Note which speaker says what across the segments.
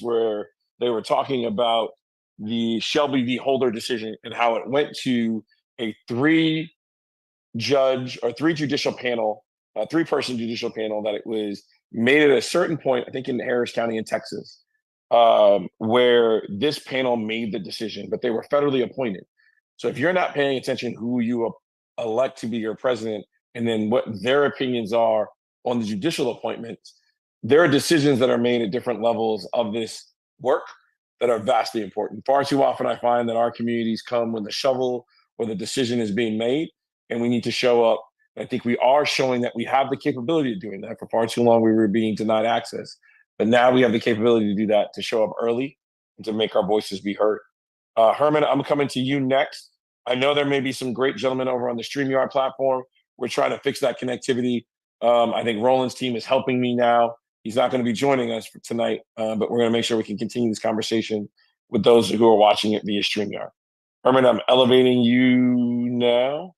Speaker 1: where they were talking about the Shelby v. Holder decision and how it went to a three judicial panel, a 3-person judicial panel, that it was made at a certain point, I think in Harris County in Texas, where this panel made the decision, but they were federally appointed. So if you're not paying attention who you elect to be your president and then what their opinions are on the judicial appointments, there are decisions that are made at different levels of this work that are vastly important. Far too often, I find that our communities come when the shovel or the decision is being made, and we need to show up. I think we are showing that we have the capability of doing that. For far too long, we were being denied access, but now we have the capability to do that, to show up early and to make our voices be heard. Herman, I'm coming to you next. I know there may be some great gentlemen over on the StreamYard platform. We're trying to fix that connectivity. I think Roland's team is helping me now. He's not going to be joining us for tonight, but we're going to make sure we can continue this conversation with those who are watching it via StreamYard. Herman, I'm elevating you now.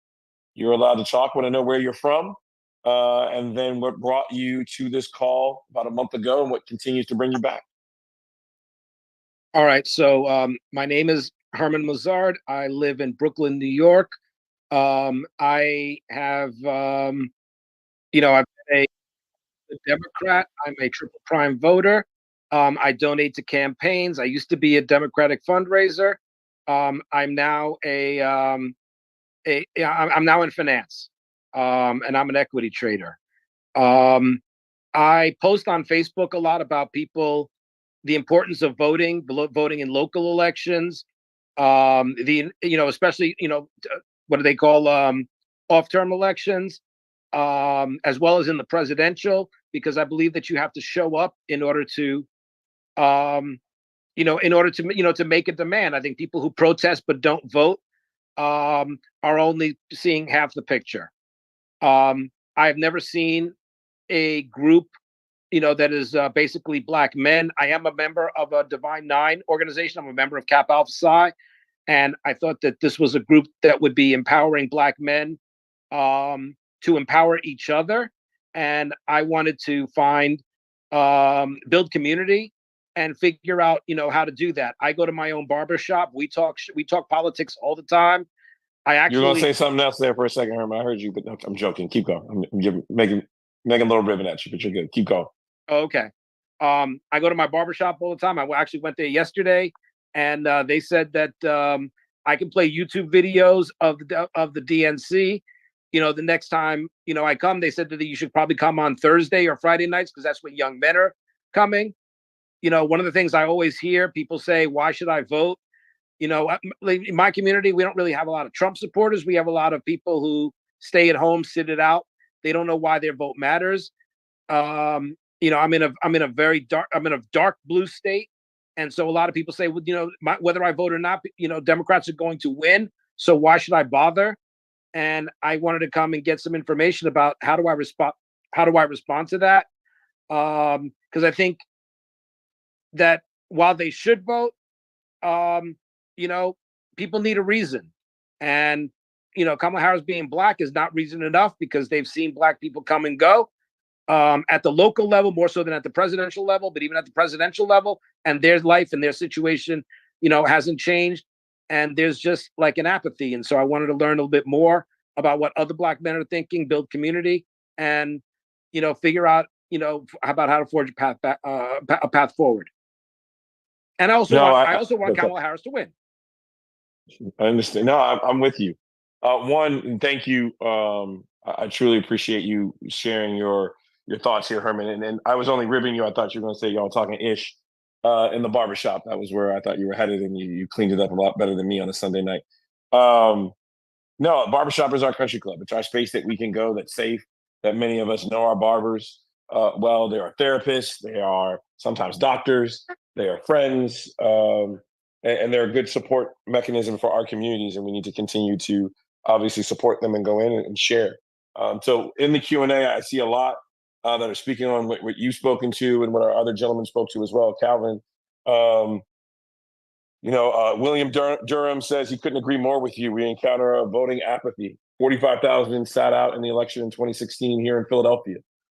Speaker 1: You're allowed to talk. Want to know where you're from, and then what brought you to this call about a month ago and what continues to bring you back.
Speaker 2: All right. So my name is Herman Mazard. I live in Brooklyn, New York. I have, I've been a Democrat. I'm a triple prime voter. I donate to campaigns. I used to be a Democratic fundraiser. I'm now I'm now in finance, and I'm an equity trader. I post on Facebook a lot about the importance of voting in local elections. Especially what do they call off-term elections, as well as in the presidential, because I believe that you have to show up in order to to make a demand. I think people who protest but don't vote are only seeing half the picture. I've never seen a group that is basically Black men. I am a member of a Divine Nine organization. I'm a member of Kappa Alpha Psi, and I thought that this was a group that would be empowering Black men to empower each other. And I wanted to build community and figure out, how to do that. I go to my own barbershop. We talk politics all the time.
Speaker 1: You're going to say something else there for a second, Herman. I heard you, but I'm joking. Keep going. I'm making a little ribbon at you, but you're good. Keep going.
Speaker 2: Okay. I go to my barbershop all the time. I actually went there yesterday, and they said that I can play YouTube videos of the DNC. The next time I come, they said that you should probably come on Thursday or Friday nights, because that's when young men are coming. One of the things I always hear people say, why should I vote? In my community, we don't really have a lot of Trump supporters. We have a lot of people who stay at home, sit it out. They don't know why their vote matters. I'm in a dark blue state. And so a lot of people say, well, whether I vote or not, Democrats are going to win. So why should I bother? And I wanted to come and get some information about how do I respond to that? Because I think that while they should vote, people need a reason. And, Kamala Harris being Black is not reason enough, because they've seen Black people come and go at the local level, more so than at the presidential level, but even at the presidential level, and their life and their situation, hasn't changed. And there's just like an apathy. And so I wanted to learn a little bit more about what other Black men are thinking, build community, and, figure out, about how to forge a path forward. And I also want Kamala Harris to win.
Speaker 1: I understand. No, I'm with you. One, thank you. I truly appreciate you sharing your thoughts here, Herman. And I was only ribbing you. I thought you were going to say y'all talking ish in the barbershop. That was where I thought you were headed, and you cleaned it up a lot better than me on a Sunday night. No, barbershop is our country club. It's our space that we can go, that's safe, that many of us know our barbers. Well, they are therapists. They are sometimes doctors. They are friends. And they're a good support mechanism for our communities, and we need to continue to obviously support them and go in and share. So in the Q&A, I see a lot that are speaking on what you've spoken to and what our other gentlemen spoke to as well. Calvin, William Durham says he couldn't agree more with you. We encounter a voting apathy. 45,000 sat out in the election in 2016 here in Philadelphia.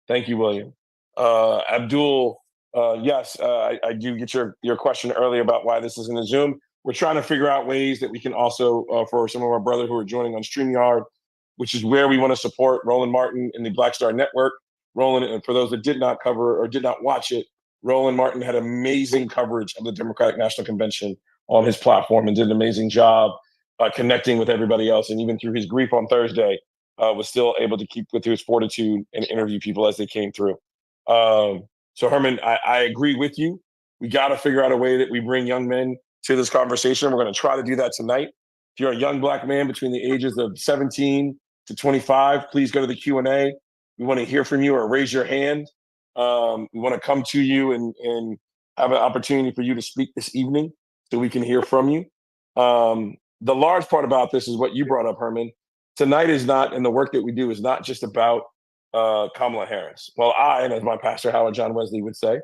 Speaker 1: Thank you, William. Abdul Yes, I do get your question earlier about why this isn't a Zoom. We're trying to figure out ways that we can also, for some of our brothers who are joining on StreamYard, which is where we want to support Roland Martin and the Black Star Network. Roland, and for those that did not cover or did not watch it, Roland Martin had amazing coverage of the Democratic National Convention on his platform and did an amazing job connecting with everybody else. And even through his grief on Thursday, was still able to keep with his fortitude and interview people as they came through. So Herman, I agree with you. We got to figure out a way that we bring young men to this conversation. We're going to try to do that tonight. If you're a young Black man between the ages of 17 to 25, please go to the Q&A. We want to hear from you or raise your hand. We want to come to you and have an opportunity for you to speak this evening so we can hear from you. The large part about this is what you brought up, Herman. Tonight is not, and the work that we do is not just about Kamala Harris. Well, and as my pastor Howard John Wesley would say,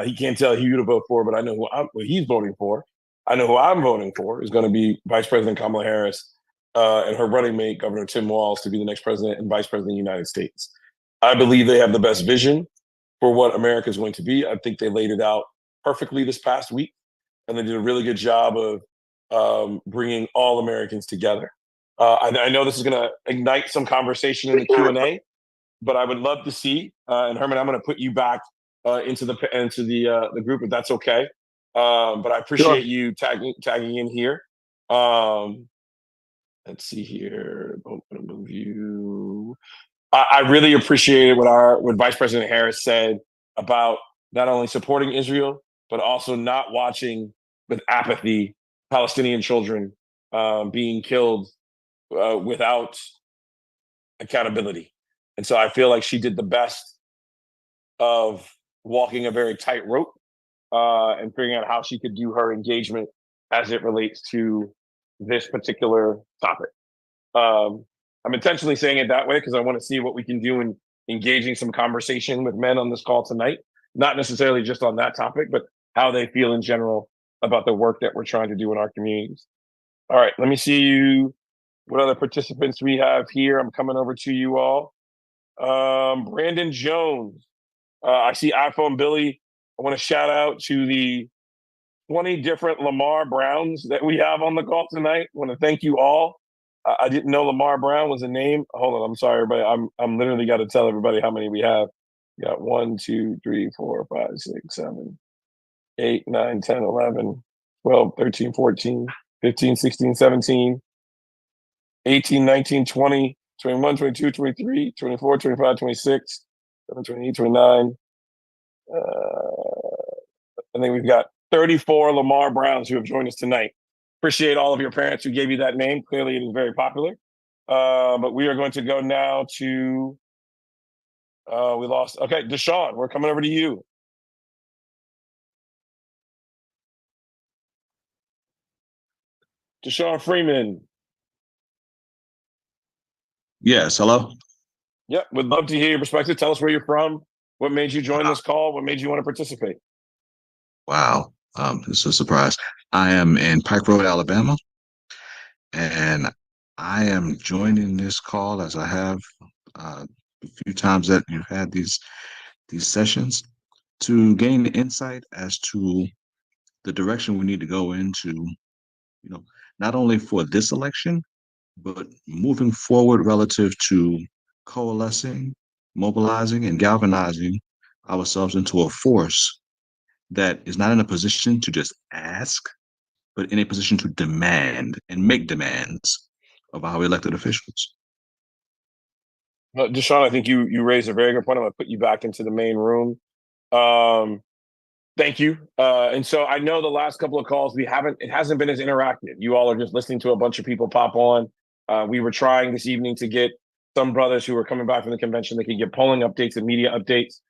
Speaker 1: he can't tell who to vote for, but I know who he's voting for. I know who I'm voting for is going to be Vice President Kamala Harris and her running mate, Governor Tim Walz, to be the next president and vice president of the United States. I believe they have the best vision for what America is going to be. I think they laid it out perfectly this past week, and they did a really good job of bringing all Americans together. I know this is going to ignite some conversation in the Q&A, but I would love to see. And Herman, I'm going to put you back into the group if that's okay. But I appreciate you tagging in here. Let's see here. I'm going to move you. I really appreciated what Vice President Harris said about not only supporting Israel but also not watching with apathy Palestinian children being killed without accountability. And so I feel like she did the best of walking a very tight rope and figuring out how she could do her engagement as it relates to this particular topic. I'm intentionally saying it that way because I want to see what we can do in engaging some conversation with men on this call tonight, not necessarily just on that topic, but how they feel in general about the work that we're trying to do in our communities. All right, let me see what other participants we have here. I'm coming over to you all. Brandon Jones. I see iPhone Billy. I want to shout out to the 20 different Lamar Browns that we have on the call tonight. I want to thank you all. I didn't know Lamar Brown was a name. Hold on, I'm sorry, but I'm literally got to tell everybody how many we have. We got 1, 2, 3, 4, 5, 6, 7, 8, 9, 10, 11, 12, 13, 14, 15, 16, 17, 18, 19, 20, 21, 22, 23, 24, 25, 26, 28, 29. I think we've got 34 Lamar Browns who have joined us tonight. Appreciate all of your parents who gave you that name. Clearly, it is very popular. But we are going to go now to, we lost. Okay, Deshaun, we're coming over to you. Deshaun Freeman.
Speaker 3: Yes, hello?
Speaker 1: Yep, would love to hear your perspective. Tell us where you're from. What made you join this call? What made you want to participate?
Speaker 3: Wow, it's a surprise. I am in Pike Road, Alabama, and I am joining this call as I have a few times that you've had these sessions to gain insight as to the direction we need to go into, not only for this election, but moving forward relative to coalescing, mobilizing, and galvanizing ourselves into a force that is not in a position to just ask, but in a position to demand and make demands of our elected officials.
Speaker 1: Deshaun, I think you raised a very good point. I'm going to put you back into the main room. Thank you. And so I know the last couple of calls it hasn't been as interactive. You all are just listening to a bunch of people pop on. We were trying this evening to get some brothers who are coming back from the convention that can get polling updates and media updates.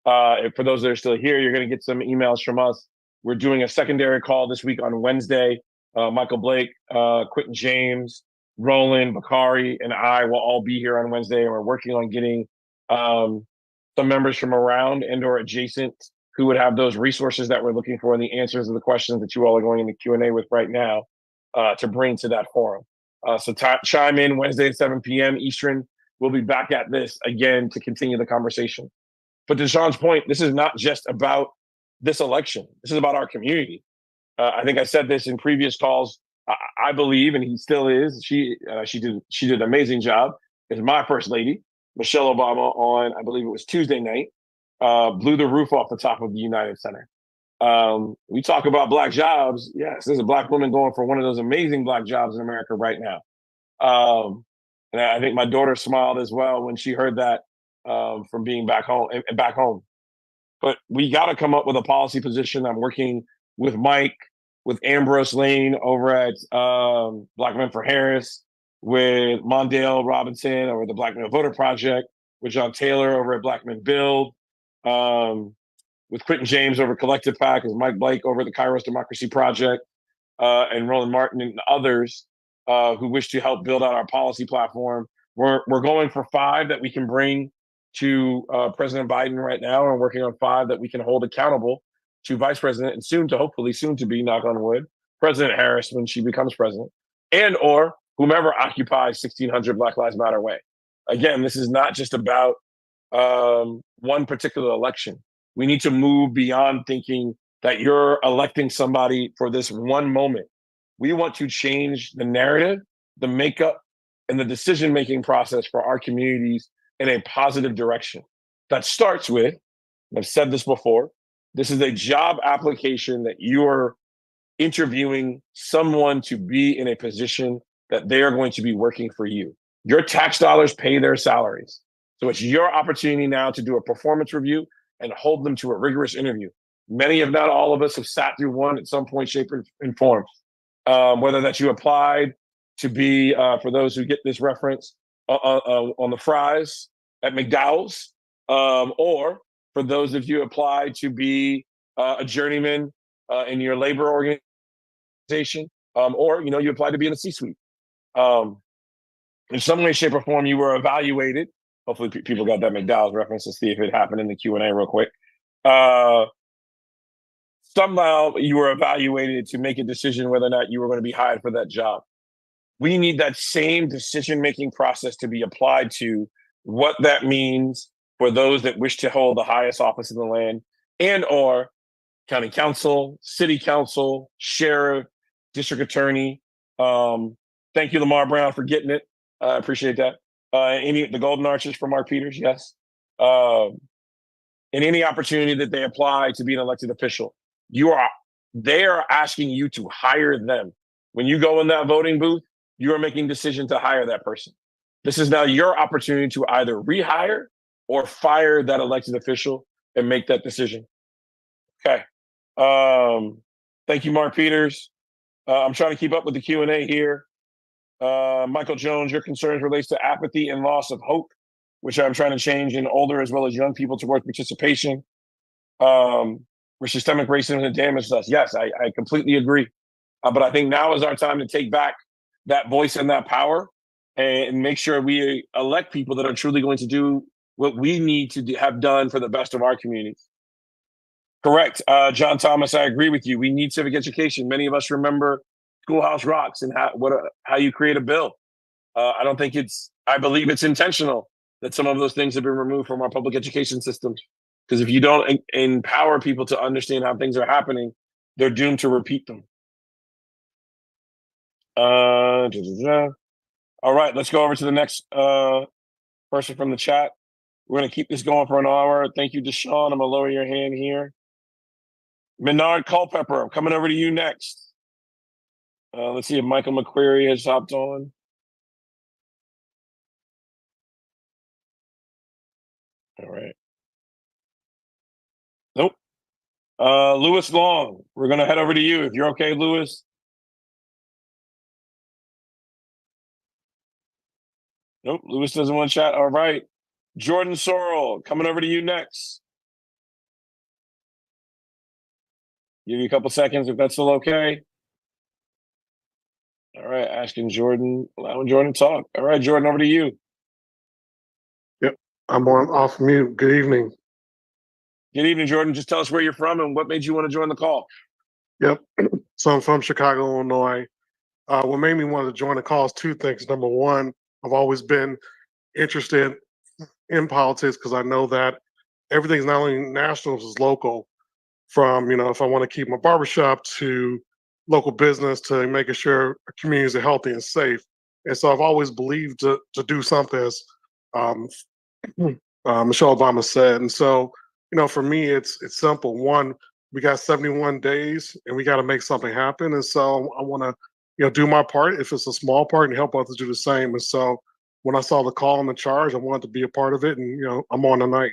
Speaker 1: For those that are still here, you're going to get some emails from us. We're doing a secondary call this week on Wednesday. Michael Blake, Quentin James, Roland, Bakari, and I will all be here on Wednesday, and we're working on getting some members from around and or adjacent who would have those resources that we're looking for and the answers to the questions that you all are going in the Q&A with right now to bring to that forum. So chime in Wednesday at 7 p.m. Eastern. We'll be back at this again to continue the conversation. But to Sean's point, this is not just about this election. This is about our community. I think I said this in previous calls. I believe, and he still is. She did an amazing job. Is my first lady, Michelle Obama, on I believe it was Tuesday night, blew the roof off the top of the United Center. We talk about black jobs. Yes, there's a black woman going for one of those amazing black jobs in America right now. And I think my daughter smiled as well when she heard that from being back home. But we got to come up with a policy position. I'm working with Mike, with Ambrose Lane over at Black Men for Harris, with Mondale Robinson over the Black Men Voter Project, with John Taylor over at Black Men Build, with Quentin James over Collective PAC, with Mike Blake over at the Kairos Democracy Project, and Roland Martin and others who wish to help build out our policy platform. We're going for 5 that we can bring to President Biden right now, and working on 5 that we can hold accountable to Vice President and hopefully soon to be, knock on wood, President Harris when she becomes president, and or whomever occupies 1600 Black Lives Matter way. Again, this is not just about one particular election. We need to move beyond thinking that you're electing somebody for this one moment. We want to change the narrative, the makeup, and the decision-making process for our communities in a positive direction. That starts with, I've said this before, this is a job application that you are interviewing someone to be in a position that they are going to be working for you. Your tax dollars pay their salaries. So it's your opportunity now to do a performance review and hold them to a rigorous interview. Many, if not all of us, have sat through one at some point, shape, and form. Whether that you applied to be, for those who get this reference, on the fries at McDowell's, or for those of you applied to be a journeyman in your labor organization, or you applied to be in a C-suite. In some way, shape, or form, you were evaluated. Hopefully, people got that McDowell's reference to see if it happened in the Q&A real quick. Somehow, you were evaluated to make a decision whether or not you were going to be hired for that job. We need that same decision-making process to be applied to what that means for those that wish to hold the highest office in the land, and or county council, city council, sheriff, district attorney. Thank you, Lamar Brown, for getting it. I appreciate that. The Golden Arches for Mark Peters, yes. And any opportunity that they apply to be an elected official, they are asking you to hire them. When you go in that voting booth, you are making a decision to hire that person. This is now your opportunity to either rehire or fire that elected official and make that decision. Okay. Thank you, Mark Peters. I'm trying to keep up with the Q&A here. Michael Jones, your concerns relates to apathy and loss of hope, which I'm trying to change in older as well as young people towards participation. Where systemic racism has damaged us. Yes, I completely agree. But I think now is our time to take back that voice and that power and make sure we elect people that are truly going to do what we need to have done for the best of our communities. Correct. John Thomas, I agree with you. We need civic education. Many of us remember Schoolhouse Rocks and how you create a bill. I believe it's intentional that some of those things have been removed from our public education systems. Because if you don't empower people to understand how things are happening, they're doomed to repeat them. All right, let's go over to the next person from the chat. We're going to keep this going for an hour. Thank you, Deshaun. I'm going to lower your hand here. Menard Culpepper, I'm coming over to you next. Let's see if Michael McQuarrie has hopped on. All right. Nope. Lewis Long, we're going to head over to you. If you're okay, Lewis. Nope, Lewis doesn't want to chat. All right. Jordan Sorrell, coming over to you next. Give you a couple seconds if that's still okay. All right, allowing Jordan to talk. All right, Jordan, over to you.
Speaker 4: Yep, I'm off mute. Good evening.
Speaker 1: Good evening, Jordan. Just tell us where you're from and what made you want to join the call.
Speaker 4: Yep, so I'm from Chicago, Illinois. What made me want to join the call is 2 things. Number one, I've always been interested in politics because I know that everything's not only national, it's local. From if I want to keep my barbershop to local business to making sure communities are healthy and safe. And so I've always believed to do something, as um, Michelle Obama said. And so, for me, it's simple. One, we got 71 days, and we got to make something happen. And so I want to, do my part if it's a small part, and help others do the same. And so when I saw the call and the charge, I wanted to be a part of it, and I'm on tonight.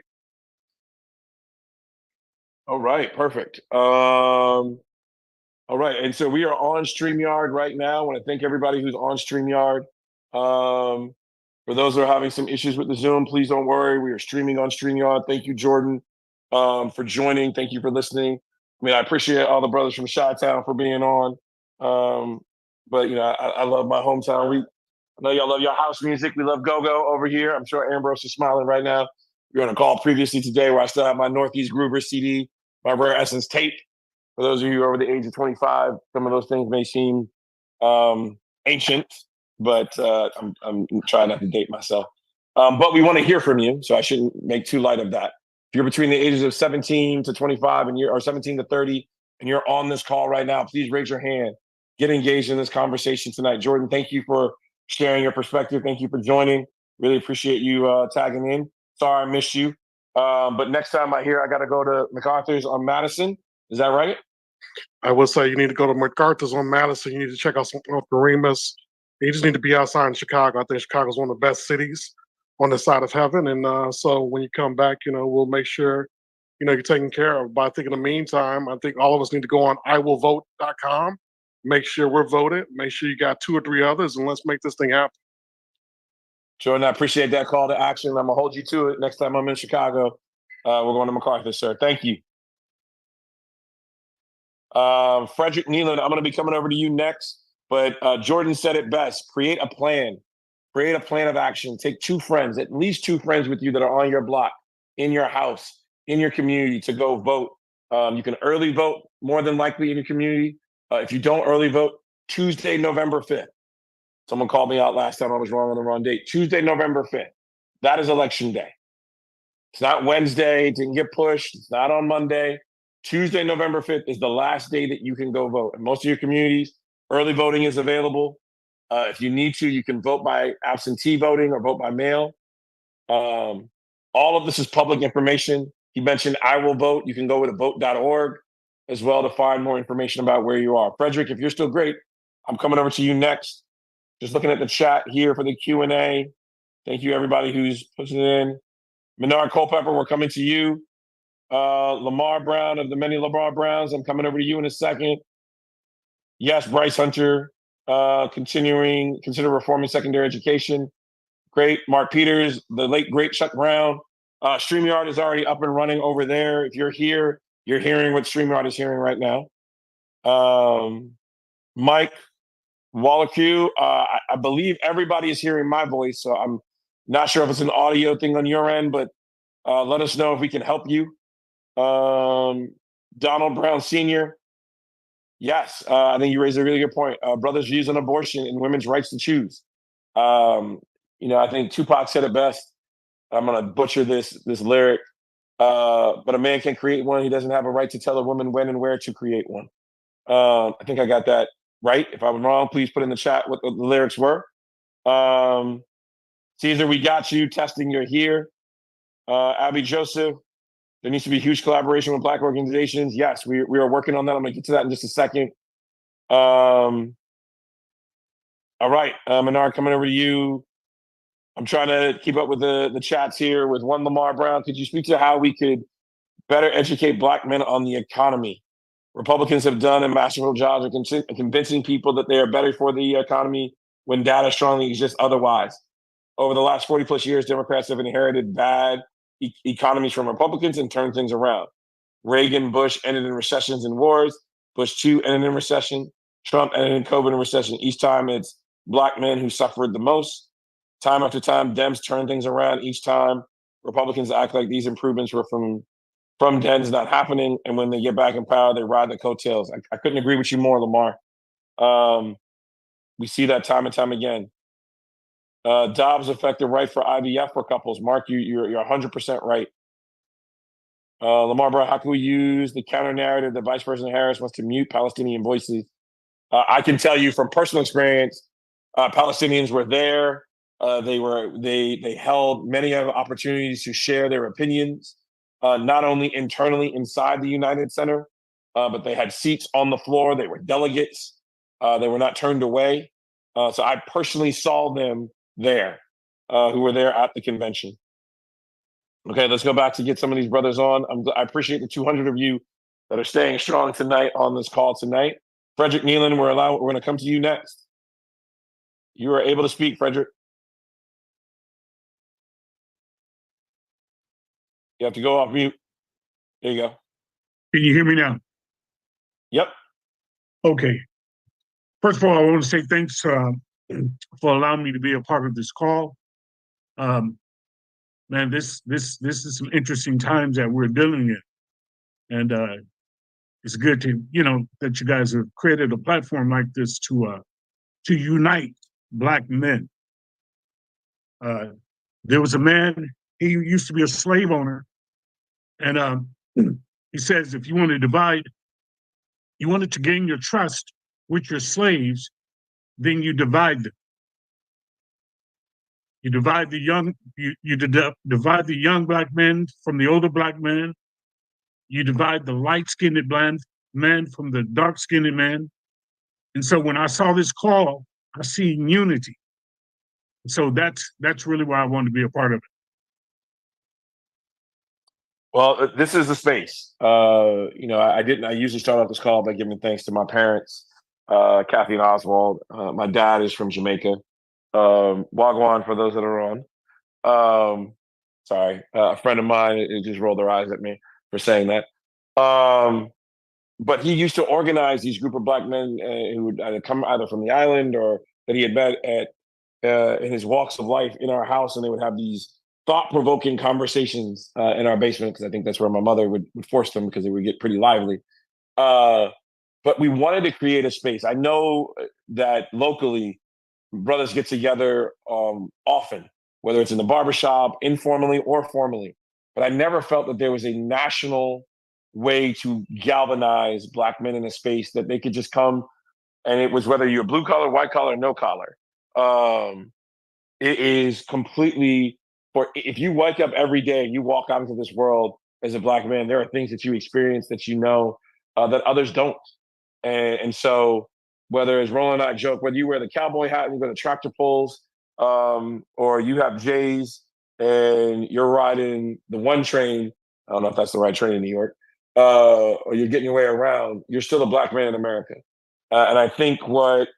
Speaker 1: All right, perfect. All right, and so we are on StreamYard right now. I want to thank everybody who's on StreamYard. For those that are having some issues with the Zoom, please don't worry. We are streaming on StreamYard. Thank you, Jordan, for joining. Thank you for listening. I mean, I appreciate all the brothers from Chi-Town for being on. But I love my hometown. I know y'all love your house music. We love go-go over here. I'm sure Ambrose is smiling right now. We were on a call previously today where I still have my Northeast Groover CD, my Rare Essence tape. For those of you over the age of 25, some of those things may seem ancient, but I'm trying not to date myself. But we want to hear from you, so I shouldn't make too light of that. If you're between the ages of 17 to 25 or 17 to 30, and you're on this call right now, please raise your hand. Get engaged in this conversation tonight. Jordan, thank you for sharing your perspective. Thank you for joining. Really appreciate you tagging in. Sorry I missed you. But next time I hear I got to go to MacArthur's on Madison. Is that right?
Speaker 4: I would say you need to go to MacArthur's on Madison. You need to check out some North Remus. You just need to be outside in Chicago. I think Chicago's one of the best cities on the side of heaven. And so when you come back, we'll make sure, you're taken care of. But I think in the meantime, I think all of us need to go on iwillvote.com, make sure we're voted, make sure you got 2 or 3 others, and let's make this thing happen.
Speaker 1: Jordan, I appreciate that call to action. I'm going to hold you to it next time I'm in Chicago. We're going to MacArthur, sir. Thank you. Frederick Neeland, I'm going to be coming over to you next. But Jordan said it best. Create a plan. Create a plan of action. Take 2 friends, at least 2 friends with you that are on your block, in your house, in your community to go vote. You can early vote more than likely in your community. If you don't early vote, Tuesday, November 5th. Someone called me out last time I was wrong on the wrong date. Tuesday, November 5th. That is election day. It's not Wednesday. It didn't get pushed. It's not on Monday. Tuesday, November 5th is the last day that you can go vote. In most of your communities, early voting is available. If you need to, you can vote by absentee voting or vote by mail. All of this is public information. He mentioned I Will Vote. You can go to vote.org as well to find more information about where you are. Frederick, if you're still great, I'm coming over to you next. Just looking at the chat here for the Q&A. Thank you, everybody who's pushing it in. Menard Culpepper, we're coming to you. Lamar Brown of the many Lamar Browns, I'm coming over to you in a second. Yes, Bryce Hunter, consider reforming secondary education. Great. Mark Peters, the late, great Chuck Brown. StreamYard is already up and running over there. If you're here, you're hearing what StreamYard is hearing right now. Mike Wallacew, I believe everybody is hearing my voice, so I'm not sure if it's an audio thing on your end, but let us know if we can help you. Donald Brown Sr., yes, I think you raised a really good point. Brothers' views on abortion and women's rights to choose. I think Tupac said it best. I'm going to butcher this lyric. But a man can create one. He doesn't have a right to tell a woman when and where to create one. I think I got that right. If I was wrong, please put in the chat what the lyrics were. Caesar, we got you. Testing, you're here. Abby Joseph, there needs to be huge collaboration with Black organizations. Yes, we are working on that. I'm going to get to that in just a second. All right, Menard, coming over to you. I'm trying to keep up with the chats here with one Lamar Brown. Could you speak to how we could better educate Black men on the economy? Republicans have done a masterful job of convincing people that they are better for the economy when data strongly exists otherwise. Over the last 40 plus years, Democrats have inherited bad economies from Republicans and turned things around. Reagan, Bush ended in recessions and wars. Bush 2 ended in recession. Trump ended in COVID and recession. Each time it's Black men who suffered the most. Time after time, Dems turn things around. Each time, Republicans act like these improvements were from Dems not happening. And when they get back in power, they ride the coattails. I couldn't agree with you more, Lamar. We see that time and time again. Dobbs effective right for IVF for couples. Mark, you're 100% right. Lamar Brown, how can we use the counter narrative that Vice President Harris wants to mute Palestinian voices? I can tell you from personal experience, Palestinians were there. They held many of opportunities to share their opinions, not only internally inside the United Center, but they had seats on the floor. They were delegates. They were not turned away. So I personally saw them there, who were there at the convention. Okay, let's go back to get some of these brothers on. I appreciate the 200 of you that are staying strong tonight on this call tonight. Frederick Nealon, we're going to come to you next. You are able to speak, Frederick. You have to go off mute. There you go.
Speaker 5: Can you hear me now?
Speaker 1: Yep.
Speaker 5: Okay. First of all, I want to say thanks for allowing me to be a part of this call. Man, this is some interesting times that we're dealing in, and it's good to that you guys have created a platform like this to unite Black men. There was a man, he used to be a slave owner, and he says if you want to divide, you wanted to gain your trust with your slaves, then you divide them. You divide the young, divide the young Black men from the older Black men. You divide the light-skinned man from the dark-skinned man. And so when I saw this call, I see unity. So that's really why I wanted to be a part of it.
Speaker 1: Well, this is the space. I usually start off this call by giving thanks to my parents, Kathy and Oswald. My dad is from Jamaica. Wagwan for those that are on. Sorry, a friend of mine just rolled their eyes at me for saying that. But he used to organize these group of Black men who would either come either from the island or that he had met at in his walks of life in our house, and they would have these thought-provoking conversations in our basement, because I think that's where my mother would force them because they would get pretty lively. But we wanted to create a space. I know that locally, brothers get together often, whether it's in the barbershop, informally or formally. But I never felt that there was a national way to galvanize Black men in a space that they could just come, and it was whether you're blue collar, white collar, no collar. It is completely, if you wake up every day and you walk out into this world as a Black man, there are things that you experience that that others don't. And so whether it's Roland and I joke, whether you wear the cowboy hat and you go to tractor pulls, or you have J's and you're riding the one train, I don't know if that's the right train in New York, or you're getting your way around, you're still a Black man in America. And I think what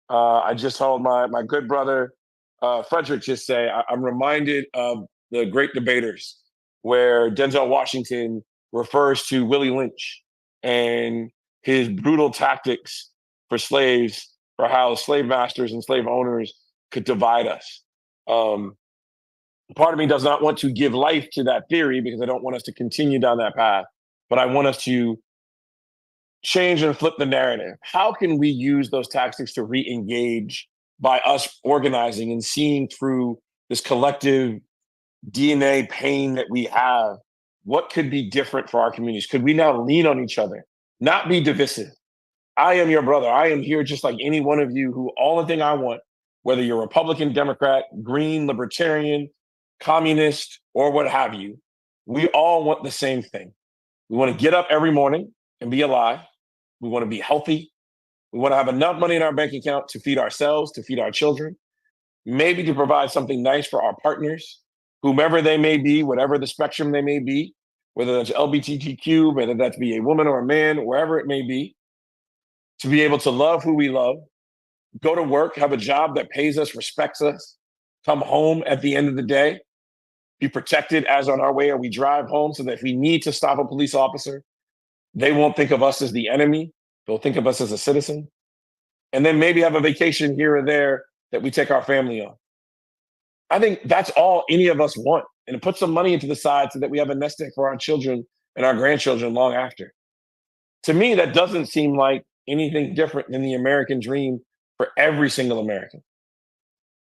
Speaker 1: I just heard my good brother, Frederick, just say, I'm reminded of the Great Debaters, where Denzel Washington refers to Willie Lynch and his brutal tactics for slaves, for how slave masters and slave owners could divide us. Part of me does not want to give life to that theory because I don't want us to continue down that path, but I want us to change and flip the narrative. How can we use those tactics to re-engage by us organizing and seeing through this collective DNA pain that we have? What could be different for our communities? Could we now lean on each other, not be divisive? I am your brother. I am here just like any one of you who only thing I want, whether you're Republican, Democrat, Green, Libertarian, Communist, or what have you, we all want the same thing. We want to get up every morning and be alive. We want to be healthy. We want to have enough money in our bank account to feed ourselves, to feed our children, maybe to provide something nice for our partners, whomever they may be, whatever the spectrum they may be, whether that's LGBTQ, whether that be a woman or a man, wherever it may be, to be able to love who we love, go to work, have a job that pays us, respects us, come home at the end of the day, be protected as on our way or we drive home, so that if we need to stop a police officer, they won't think of us as the enemy. They'll think of us as a citizen. And then maybe have a vacation here or there that we take our family on. I think that's all any of us want. And put some money into the side so that we have a nest egg for our children and our grandchildren long after. To me, that doesn't seem like anything different than the American dream for every single American.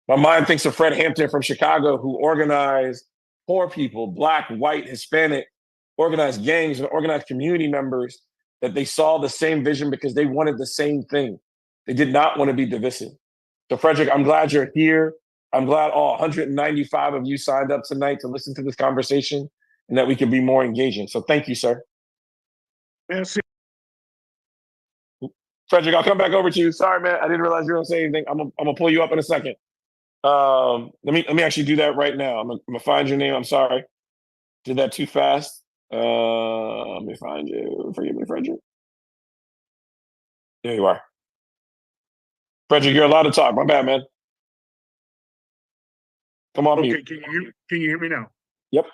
Speaker 1: My mind thinks of Fred Hampton from Chicago, who organized poor people, Black, white, Hispanic, organized gangs and organized community members that they saw the same vision because they wanted the same thing. They did not want to be divisive. So Frederick, I'm glad you're here. I'm glad all 195 of you signed up tonight to listen to this conversation and that we can be more engaging. So thank you, sir.
Speaker 5: Merci.
Speaker 1: Frederick, I'll come back over to you. Sorry, man. I didn't realize you were going to say anything. I'm gonna pull you up in a second. Let me actually do that right now. I'm gonna find your name. I'm sorry. Did that too fast. Let me find you. Forgive me, Frederick. There you are. Frederick, you're allowed to talk. My bad, man. Come on,
Speaker 5: Okay,
Speaker 1: mute.
Speaker 5: can you hear me now?
Speaker 1: Yep,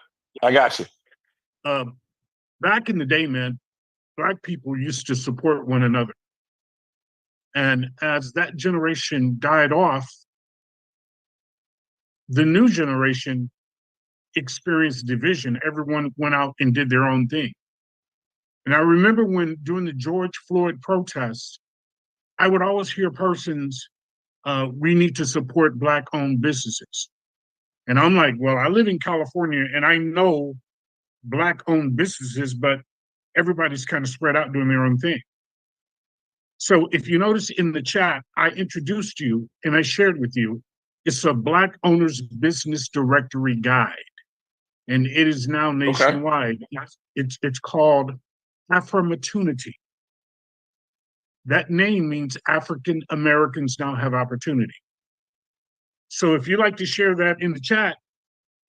Speaker 1: I got you.
Speaker 5: Back in the day, man, Black people used to support one another. And as that generation died off, the new generation experienced division. Everyone went out and did their own thing. And I remember when during the George Floyd protests, I would always hear persons, we need to support Black-owned businesses. And I'm like, well, I live in California and I know Black-owned businesses, but everybody's kind of spread out doing their own thing. So if you notice in the chat, I introduced you and I shared with you, it's a Black Owners Business Directory Guide. And it is now nationwide. Okay. It's called Affirmatunity. That name means African Americans now have opportunity. So if you'd like to share that in the chat,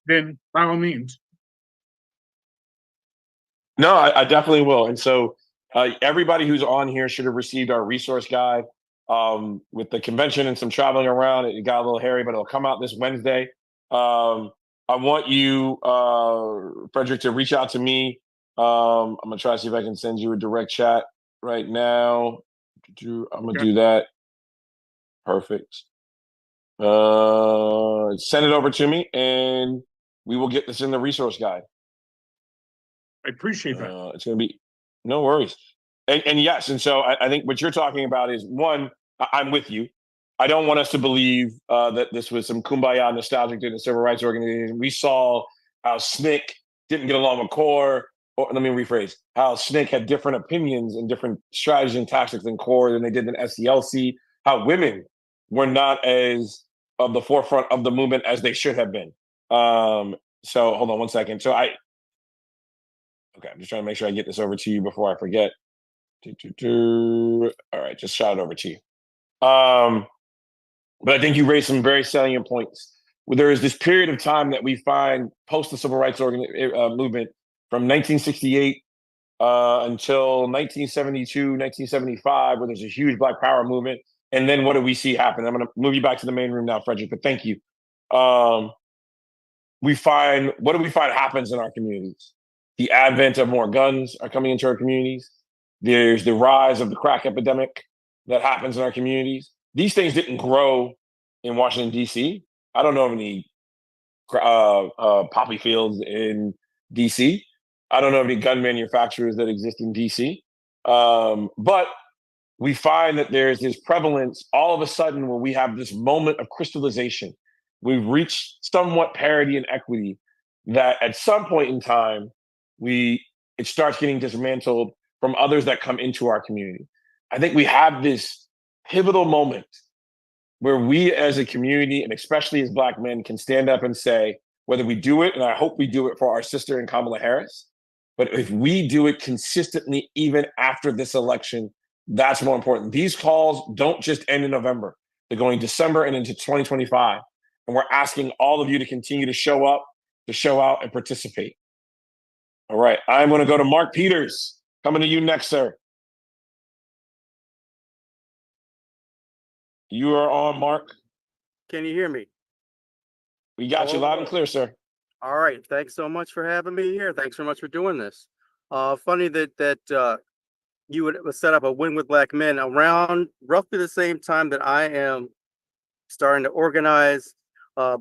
Speaker 5: then by all means.
Speaker 1: No, I definitely will. And so everybody who's on here should have received our resource guide. With the convention and some traveling around, it got a little hairy, but it'll come out this Wednesday. I want you, Frederick, to reach out to me. I'm gonna try to see if I can send you a direct chat right now. I'm gonna do that. Perfect. Send it over to me, and we will get this in the resource guide.
Speaker 5: I appreciate that.
Speaker 1: It's gonna be no worries. And yes, and so I think what you're talking about is one. I'm with you. I don't want us to believe that this was some kumbaya nostalgic to the civil rights organization. We saw how SNCC didn't get along with CORE. Or let me rephrase, how SNCC had different opinions and different strategies and tactics in CORE than they did in SCLC. How women were not as of the forefront of the movement as they should have been. So hold on one second. So okay, I'm just trying to make sure I get this over to you before I forget. All right, just shout it over to you. But I think you raised some very salient points. There is this period of time that we find post the civil rights movement from 1968 until 1972, 1975, where there's a huge Black Power movement. And then what do we see happen? I'm going to move you back to the main room now, Frederick, but thank you. What do we find happens in our communities? The advent of more guns are coming into our communities. There's the rise of the crack epidemic that happens in our communities. These things didn't grow in Washington, D.C. I don't know of any poppy fields in D.C. I don't know of any gun manufacturers that exist in D.C. But we find that there's this prevalence all of a sudden where we have this moment of crystallization. We've reached somewhat parity and equity that at some point in time, it starts getting dismantled from others that come into our community. I think we have this pivotal moment where we as a community, and especially as Black men, can stand up and say, whether we do it, and I hope we do it for our sister in Kamala Harris, but if we do it consistently, even after this election, that's more important. These calls don't just end in November. They're going December and into 2025. And we're asking all of you to continue to show up, to show out, and participate. All right, I'm going to go to Mark Peters. Coming to you next, sir. You are on, Mark.
Speaker 6: Can you hear me?
Speaker 1: We got you loud and clear, sir.
Speaker 6: All right. Thanks so much for having me here. Thanks so much for doing this. Funny that you would set up a Win with Black Men around roughly the same time that I am starting to organize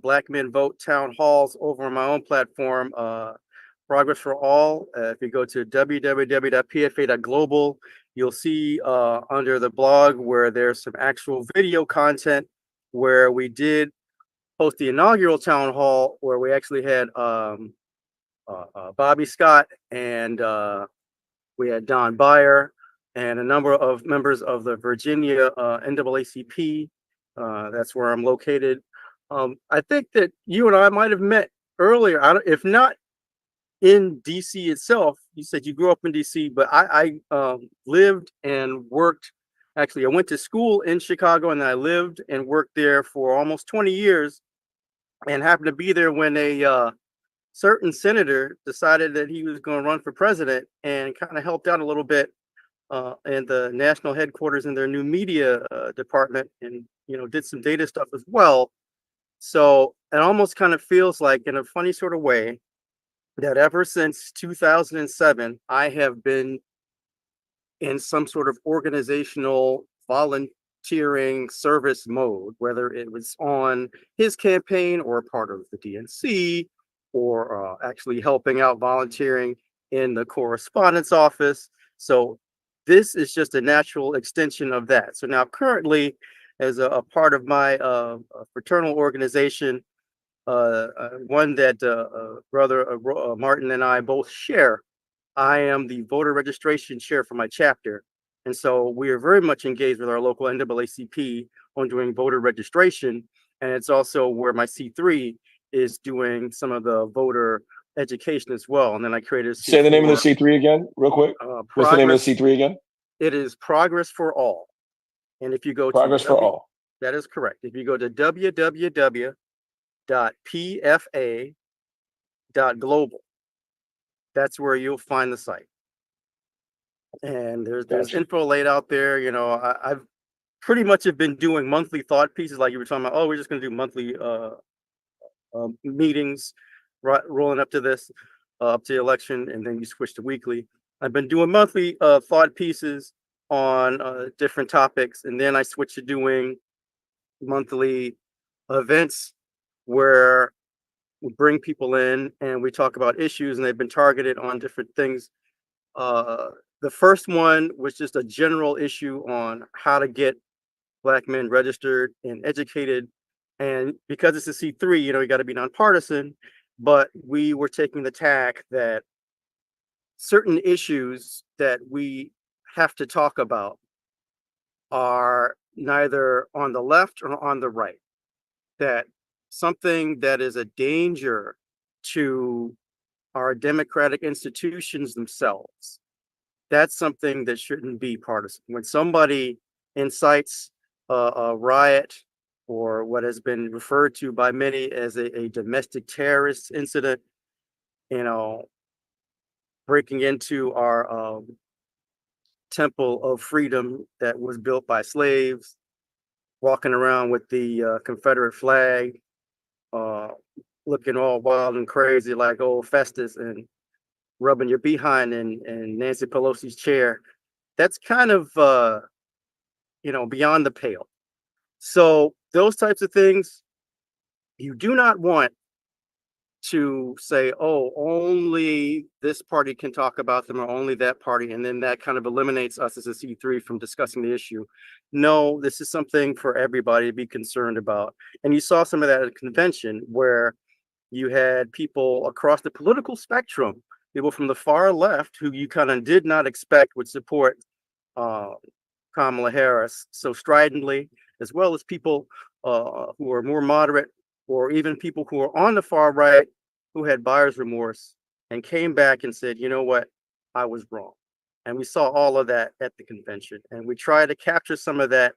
Speaker 6: Black Men Vote town halls over on my own platform, Progress for All. If you go to www.pfa.global, you'll see under the blog where there's some actual video content where we did host the inaugural town hall where we actually had Bobby Scott, and we had Don Byer, and a number of members of the Virginia NAACP. That's where I'm located. I think that you and I might have met earlier. If not in DC itself. You said you grew up in DC, but I lived and worked. Actually, I went to school in Chicago, and I lived and worked there for almost 20 years, and happened to be there when a certain senator decided that he was going to run for president, and kind of helped out a little bit in the national headquarters in their new media department, and did some data stuff as well. So it almost kind of feels like, in a funny sort of way, that ever since 2007, I have been in some sort of organizational volunteering service mode, whether it was on his campaign or part of the DNC, or actually helping out volunteering in the correspondence office. So this is just a natural extension of that. So now currently, as a part of my fraternal organization, one that brother Martin and I both share, I am the voter registration chair for my chapter. And so we are very much engaged with our local NAACP on doing voter registration. And it's also where my C3 is doing some of the voter education as well. And then I created a
Speaker 1: Say the name of the C3 again, real quick. What's the name of the C3 again?
Speaker 6: It is Progress for All. And if you go
Speaker 1: Progress
Speaker 6: to
Speaker 1: for All.
Speaker 6: That is correct. If you go to www.pfa.global, that's where you'll find the site. And there's info laid out there. I've pretty much have been doing monthly thought pieces, like you were talking about. Oh, we're just going to do monthly meetings, rolling up to this, up to the election, and then you switch to weekly. I've been doing monthly thought pieces on different topics, and then I switched to doing monthly events where we bring people in and we talk about issues, and they've been targeted on different things. The first one was just a general issue on how to get Black men registered and educated. And because it's a C3, you got to be nonpartisan. But we were taking the tack that certain issues that we have to talk about are neither on the left or on the right. That something that is a danger to our democratic institutions themselves, that's something that shouldn't be partisan. When somebody incites a riot, or what has been referred to by many as a domestic terrorist incident, breaking into our temple of freedom that was built by slaves, walking around with the Confederate flag, looking all wild and crazy like old Festus, and rubbing your behind in Nancy Pelosi's chair. That's kind of beyond the pale. So those types of things, you do not want to say, oh, only this party can talk about them, or only that party, and then that kind of eliminates us as a C3 from discussing the issue. No, this is something for everybody to be concerned about. And you saw some of that at a convention where you had people across the political spectrum, people from the far left who you kind of did not expect would support Kamala Harris so stridently, as well as people who are more moderate, or even people who are on the far right who had buyer's remorse and came back and said, you know what, I was wrong. And we saw all of that at the convention. And we try to capture some of that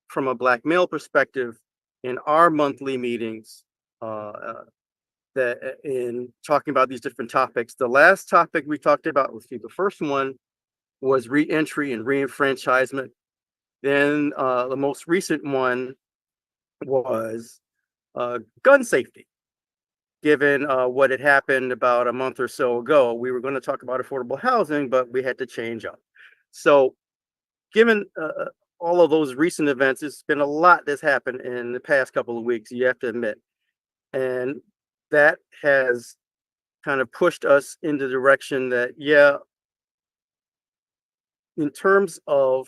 Speaker 6: from a Black male perspective in our monthly meetings, that in talking about these different topics. The last topic we talked about, the first one was re-entry and re-enfranchisement. Then the most recent one was gun safety. Given what had happened about a month or so ago, we were going to talk about affordable housing, but we had to change up. So given all of those recent events, it's been a lot that's happened in the past couple of weeks, you have to admit. And that has kind of pushed us in the direction that, yeah, in terms of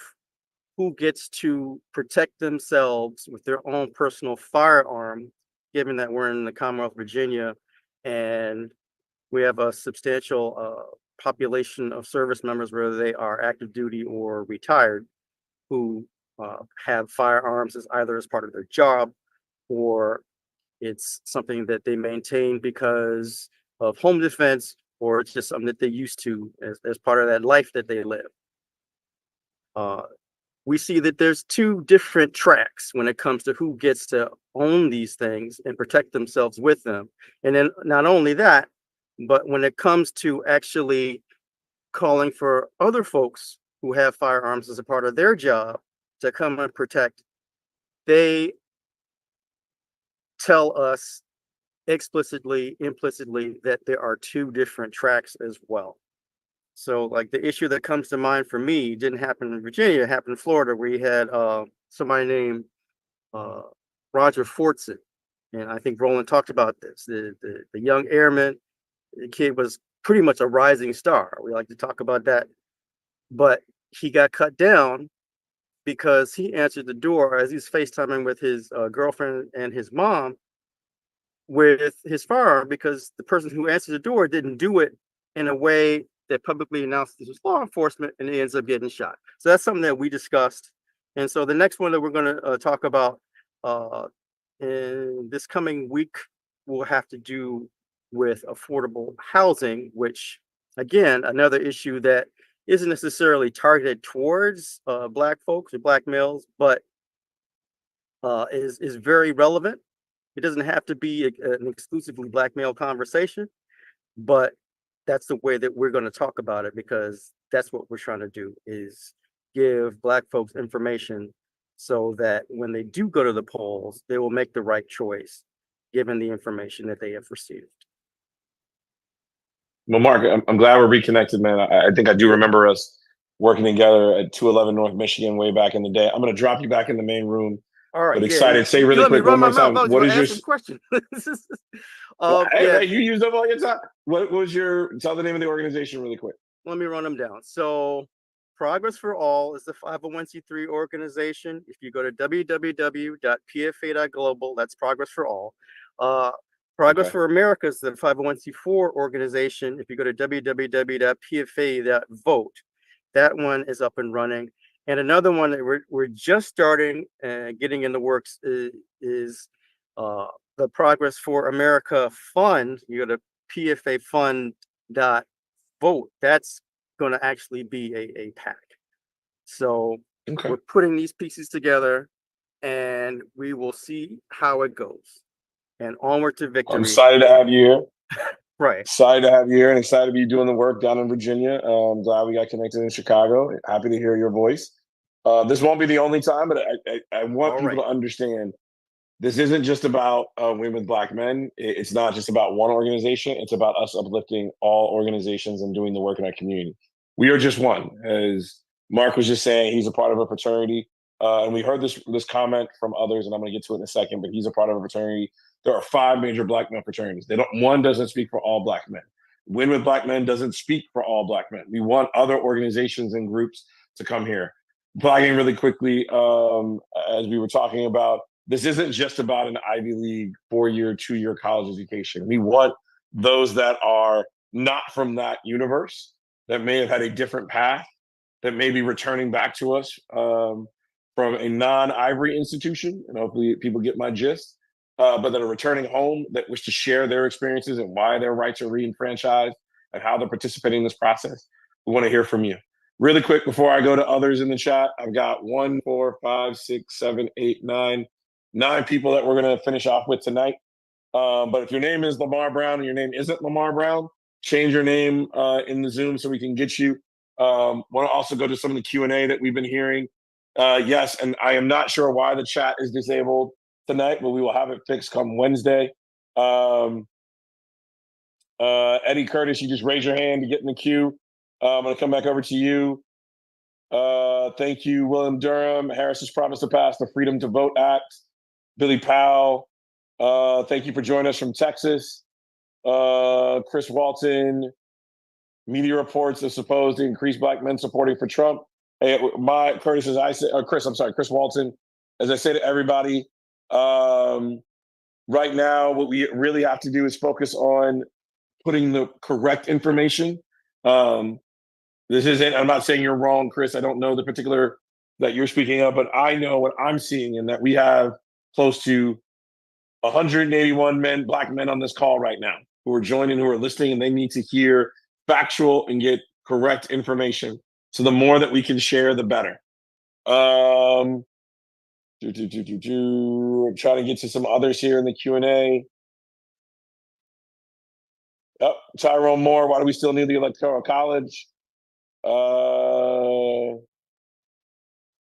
Speaker 6: who gets to protect themselves with their own personal firearm, given that we're in the Commonwealth of Virginia and we have a substantial population of service members, whether they are active duty or retired, who have firearms as either as part of their job, or it's something that they maintain because of home defense, or it's just something that they used to as part of that life that they live. We see that there's two different tracks when it comes to who gets to own these things and protect themselves with them. And then not only that, but when it comes to actually calling for other folks who have firearms as a part of their job to come and protect, they tell us explicitly, implicitly, that there are two different tracks as well. So like the issue that comes to mind for me didn't happen in Virginia, it happened in Florida, where you had somebody named Roger Fortson. And I think Roland talked about this. The young airman, the kid was pretty much a rising star. We like to talk about that. But he got cut down because he answered the door as he's FaceTiming with his girlfriend and his mom with his firearm, because the person who answered the door didn't do it in a way that publicly announced this was law enforcement, and he ends up getting shot. So that's something that we discussed. And so the next one that we're going to talk about in this coming week will have to do with affordable housing, which, again, another issue that isn't necessarily targeted towards Black folks or Black males, but is very relevant. It doesn't have to be an exclusively Black male conversation, but that's the way that we're going to talk about it, because that's what we're trying to do, is give Black folks information so that when they do go to the polls, they will make the right choice given the information that they have received.
Speaker 1: Well, Mark, I'm glad we're reconnected, man. I think I do remember us working together at 211 North Michigan way back in the day. I'm going to drop you back in the main room.
Speaker 6: All right.
Speaker 1: But excited. Say really quick one more time. What is your
Speaker 6: question?
Speaker 1: Hey, you use them all your time. What was your, tell the name of the organization really quick.
Speaker 6: Let me run them down. So Progress for All is the 501c3 organization. If you go to www.pfa.global, that's Progress for All. Progress for America is the 501c4 organization. If you go to www.pfa.vote, that one is up and running. And another one that we're just starting getting in the works is the Progress for America Fund. You go to pfafund.vote. That's going to actually be a PAC. So we're putting these pieces together, and we will see how it goes. And onward to victory.
Speaker 1: I'm excited to have you here.
Speaker 6: Right.
Speaker 1: Excited to have you here, and excited to be doing the work down in Virginia. I'm glad we got connected in Chicago. Happy to hear your voice. This won't be the only time, but I want people to understand this isn't just about women with Black men. It's not just about one organization. It's about us uplifting all organizations and doing the work in our community. We are just one. As Mark was just saying, he's a part of a fraternity. And we heard this comment from others, and I'm going to get to it in a second, but he's a part of a fraternity. There are 5 major Black male fraternities. One doesn't speak for all Black men. Win with Black Men doesn't speak for all Black men. We want other organizations and groups to come here. Flagging really quickly, as we were talking about, this isn't just about an Ivy League 4-year, 2-year college education. We want those that are not from that universe, that may have had a different path, that may be returning back to us from a non-Ivory institution, and hopefully people get my gist, but that are returning home, that wish to share their experiences and why their rights are re-enfranchised and how they're participating in this process. We want to hear from you. Really quick, before I go to others in the chat, I've got 1, 4, 5, 6, 7, 8, 9 people that we're going to finish off with tonight. But if your name is Lamar Brown and your name isn't Lamar Brown, change your name in the Zoom so we can get you. Want to also go to some of the Q&A that we've been hearing. Yes, and I am not sure why the chat is disabled tonight, but we will have it fixed come Wednesday. Eddie Curtis, you just raise your hand to get in the queue. I'm going to come back over to you. Thank you, William Durham. Harris has promised to pass the Freedom to Vote Act. Billy Powell, thank you for joining us from Texas. Chris Walton, media reports are supposed to increase Black men supporting for Trump. Hey, Chris Walton, as I say to everybody, right now, what we really have to do is focus on putting the correct information. This isn't, I'm not saying you're wrong, Chris. I don't know the particular that you're speaking of, but I know what I'm seeing, and that we have close to 181 Black men on this call right now who are joining, who are listening, and they need to hear factual and get correct information. So the more that we can share, the better. I'm trying to get to some others here in the Q&A. Oh, Tyrone Moore, why do we still need the Electoral College?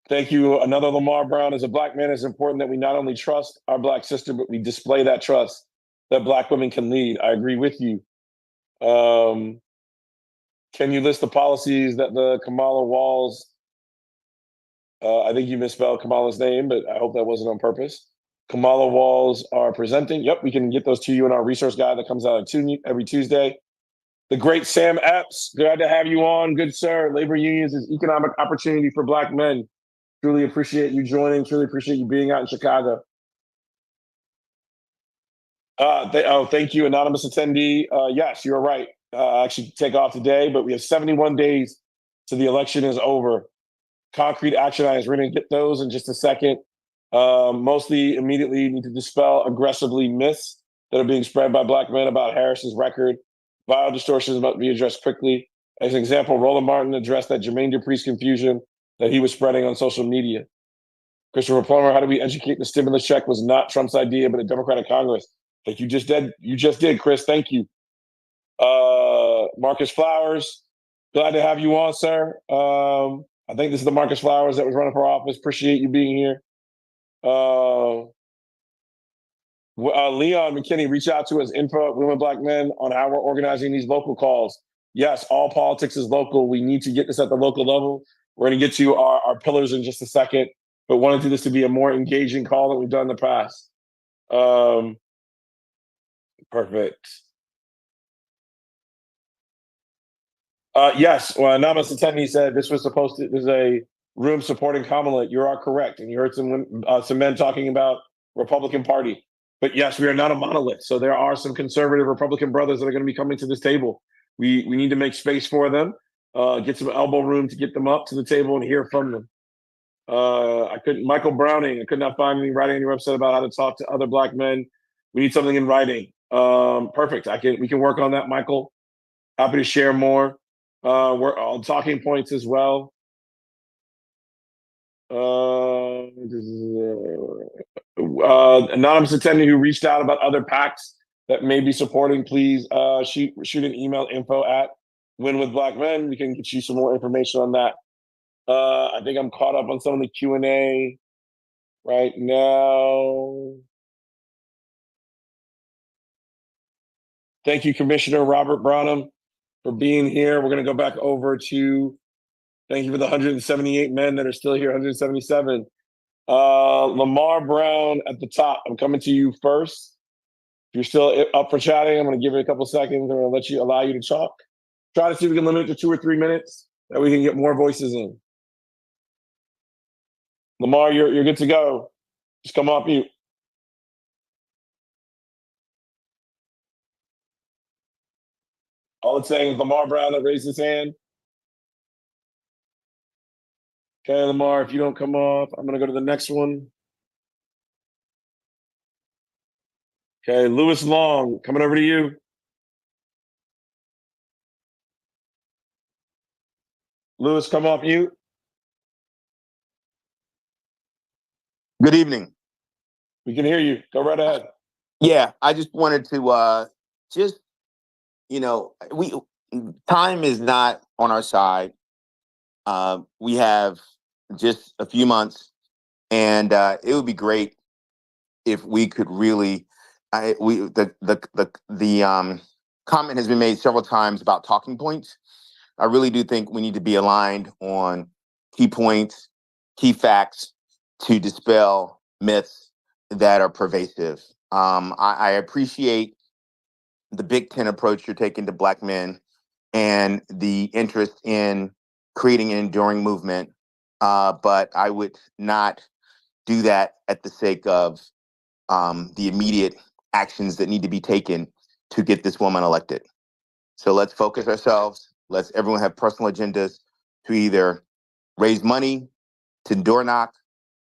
Speaker 1: Thank you. Another Lamar Brown. As a Black man, it's important that we not only trust our Black sister, but we display that trust that Black women can lead. I agree with you. Can you list the policies that the Kamala Walls, I think you misspelled Kamala's name, but I hope that wasn't on purpose. Kamala Walls are presenting. Yep, we can get those to you in our resource guide that comes out every Tuesday. The great Sam Epps, glad to have you on. Good sir. Labor unions is economic opportunity for Black men. Truly appreciate you joining. Truly appreciate you being out in Chicago. Thank you, anonymous attendee. Yes, you're right. I actually take off today, but we have 71 days till the election is over. Concrete action items, we're going to get those in just a second. Mostly immediately need to dispel aggressively myths that are being spread by Black men about Harris's record. Vile distortions must be addressed quickly. As an example, Roland Martin addressed that Jermaine Dupri's confusion that he was spreading on social media. Christopher Plummer, how do we educate the stimulus check was not Trump's idea, but a Democratic Congress. Like you just did, Chris. Thank you. Marcus Flowers, glad to have you on, sir. I think this is the Marcus Flowers that was running for office. Appreciate you being here. Leon McKinney, reach out to us, info at Women Black Men, on how we're organizing these local calls. Yes, all politics is local. We need to get this at the local level. We're going to get to our pillars in just a second, but wanted to this to be a more engaging call than we've done in the past. Perfect. Yes, well, anonymous attendee said this was there's a room supporting Kamala. You are correct. And you heard some men talking about Republican Party. But yes, we are not a monolith. So there are some conservative Republican brothers that are going to be coming to this table. We need to make space for them, get some elbow room to get them up to the table and hear from them. Michael Browning, I could not find any writing on your website about how to talk to other Black men. We need something in writing. Perfect. We can work on that, Michael. Happy to share more. We're on talking points as well. Anonymous attendee who reached out about other PACs that may be supporting, please shoot an email, info@Win with Black Men. We can get you some more information on that. I think I'm caught up on some of the Q&A right now. Thank you, Commissioner Robert Branham, for being here. We're going to go back over to, thank you for the 178 men that are still here, 177. Lamar Brown at the top. I'm coming to you first. If you're still up for chatting, I'm going to give it a couple seconds. I'm going to allow you to talk. Try to see if we can limit it to 2 or 3 minutes, that we can get more voices in. Lamar, you're good to go. Just come off mute. All it's saying is Lamar Brown that raised his hand. Okay, Lamar, if you don't come off, I'm going to go to the next one. Okay, Lewis Long, coming over to you. Lewis, come off mute.
Speaker 7: Good evening.
Speaker 1: We can hear you. Go right ahead.
Speaker 7: Yeah, I just wanted to time is not on our side. We have just a few months, and it would be great if we could really. The comment has been made several times about talking points. I really do think we need to be aligned on key points, key facts to dispel myths that are pervasive. I appreciate the Big Ten approach you're taking to Black men and the interest in creating an enduring movement, but I would not do that at the sake of the immediate actions that need to be taken to get this woman elected. So let's focus ourselves. Let's everyone have personal agendas to either raise money, to door knock,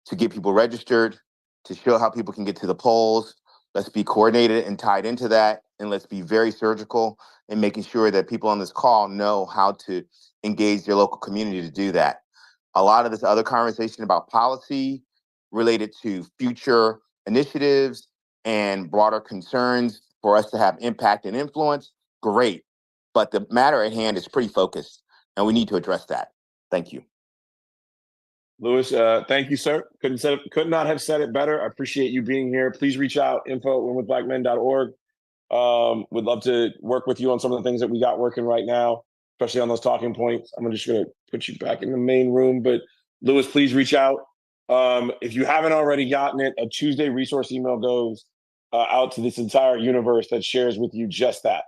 Speaker 7: to get people registered, to show how people can get to the polls. Let's be coordinated and tied into that. And let's be very surgical in making sure that people on this call know how to engage their local community to do that. A lot of this other conversation about policy related to future initiatives and broader concerns for us to have impact and influence, great. But the matter at hand is pretty focused, and we need to address that. Thank you.
Speaker 1: Louis, thank you, sir. Could not have said it better. I appreciate you being here. Please reach out, info@winwithblackmen.org. Would love to work with you on some of the things that we got working right now, especially on those talking points. I'm just going to put you back in the main room. But Louis, please reach out. If you haven't already gotten it, a Tuesday resource email goes out to this entire universe that shares with you just that.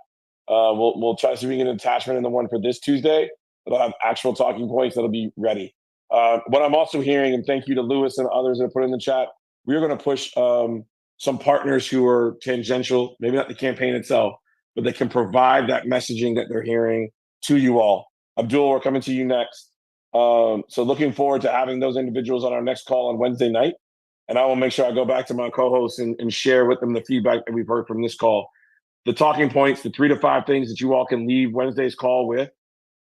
Speaker 1: We'll try to see if we can get an attachment in the one for this Tuesday. It'll have actual talking points that'll be ready. What I'm also hearing, and thank you to Louis and others that put in the chat, we're going to push some partners who are tangential, maybe not the campaign itself, but they can provide that messaging that they're hearing to you all. Abdul, we're coming to you next. So looking forward to having those individuals on our next call on Wednesday night. And I will make sure I go back to my co-hosts and share with them the feedback that we've heard from this call. The talking points, the 3 to 5 things that you all can leave Wednesday's call with.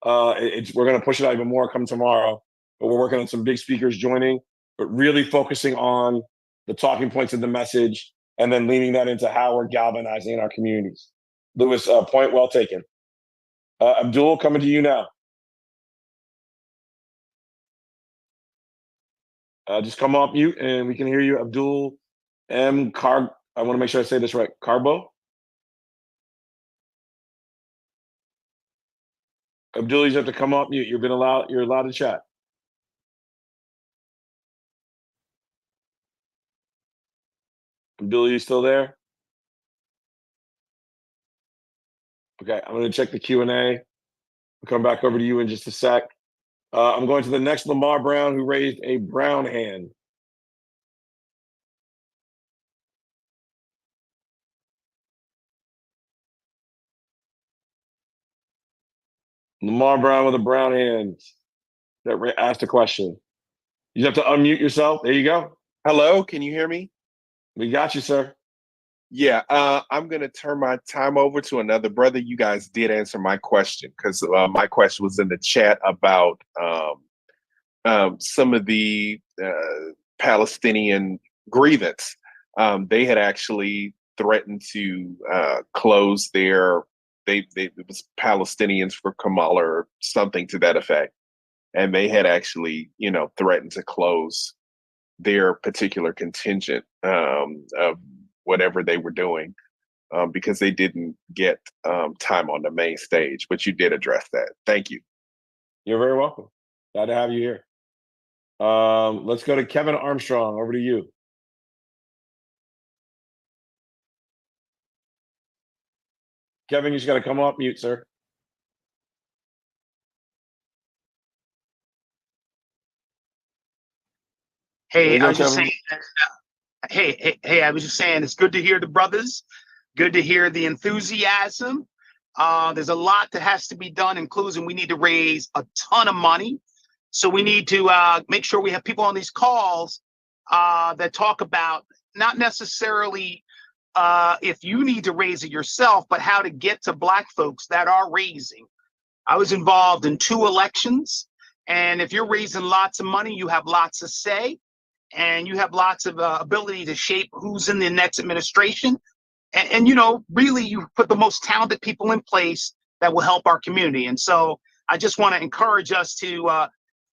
Speaker 1: We're going to push it out even more come tomorrow. But we're working on some big speakers joining, but really focusing on the talking points of the message and then leaning that into how we're galvanizing in our communities. Louis, point well taken. Abdul, coming to you now. Just come off mute and we can hear you. Abdul M. I want to make sure I say this right. Carbo? Abdul, you have to come off mute. You're allowed to chat. Abdul, you still there? Okay, I'm going to check the Q&A. We'll come back over to you in just a sec. I'm going to the next Lamar Brown, who raised a brown hand. Lamar Brown with a brown hand that asked a question. You have to unmute yourself. There you go.
Speaker 8: Hello, can you hear me?
Speaker 1: We got you, sir.
Speaker 8: Yeah, I'm going to turn my time over to another brother. You guys did answer my question because my question was in the chat about some of the Palestinian grievance. They had actually threatened to close it was Palestinians for Kamala or something to that effect. And they had actually, threatened to close their particular contingent of whatever they were doing because they didn't get time on the main stage. But you did address that. Thank you.
Speaker 1: You're very welcome. Glad to have you here. Let's go to Kevin Armstrong. Over to you. Kevin, you just got to come off mute, sir.
Speaker 9: Hey, I was just saying. Hey, I was just saying it's good to hear the brothers. Good to hear the enthusiasm. There's a lot that has to be done, including we need to raise a ton of money. So we need to make sure we have people on these calls that talk about not necessarily if you need to raise it yourself, but how to get to Black folks that are raising. I was involved in 2 elections. And if you're raising lots of money, you have lots to say. And you have lots of ability to shape who's in the next administration. And really, you put the most talented people in place that will help our community. And so I just want to encourage us to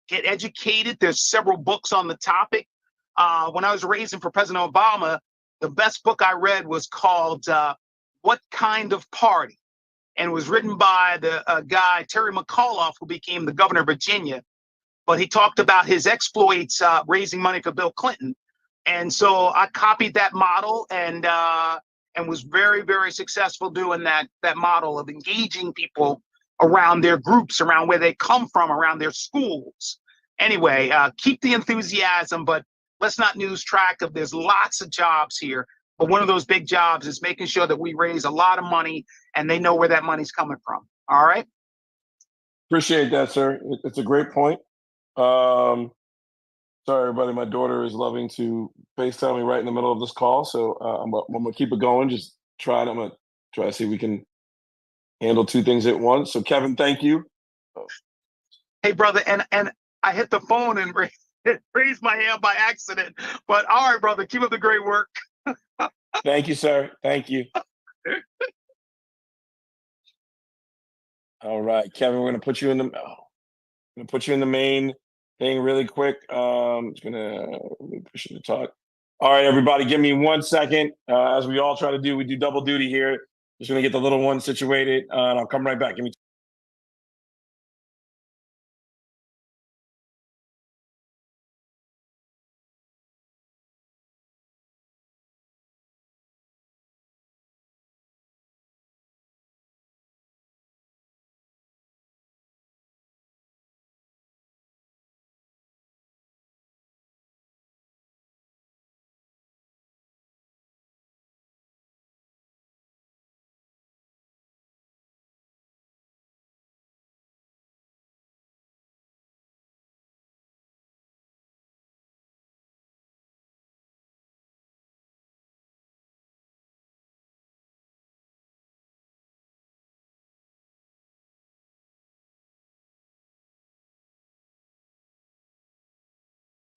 Speaker 9: get educated. There's several books on the topic. When I was raising for President Obama, the best book I read was called What Kind of Party? And it was written by the guy, Terry McAuliffe, who became the governor of Virginia. But he talked about his exploits raising money for Bill Clinton. And so I copied that model and was very, very successful doing that model of engaging people around their groups, around where they come from, around their schools. Anyway, keep the enthusiasm, but let's not lose track of there's lots of jobs here. But one of those big jobs is making sure that we raise a lot of money and they know where that money's coming from. All right.
Speaker 1: Appreciate that, sir. It's a great point. Sorry, everybody. My daughter is loving to FaceTime me right in the middle of this call, so I'm gonna keep it going. I'm gonna try to see if we can handle two things at once. So, Kevin, thank you.
Speaker 9: Hey, brother, and I hit the phone and raised my hand by accident. But all right, brother, keep up the great work.
Speaker 1: Thank you, sir. Thank you. All right, Kevin, we're gonna put you in the main thing really quick. Just gonna push you to talk. All right, everybody, give me 1 second. As we all try to do, we do double duty here. Just gonna get the little one situated, and I'll come right back. Give me.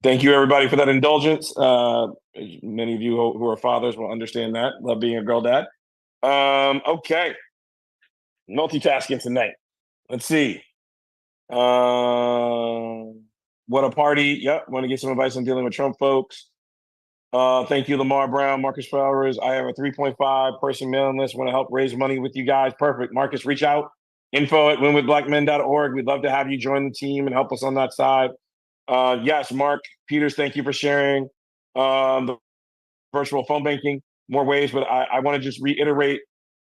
Speaker 1: Thank you, everybody, for that indulgence. Many of you who are fathers will understand that. Love being a girl dad. Okay. Multitasking tonight. Let's see. What a party. Yep. Want to get some advice on dealing with Trump folks. Thank you, Lamar Brown, Marcus Flowers. I have a 3.5 person mailing list. Want to help raise money with you guys. Perfect. Marcus, reach out. info@winwithblackmen.org. We'd love to have you join the team and help us on that side. Yes, Mark Peters, thank you for sharing the virtual phone banking, more ways, but I want to just reiterate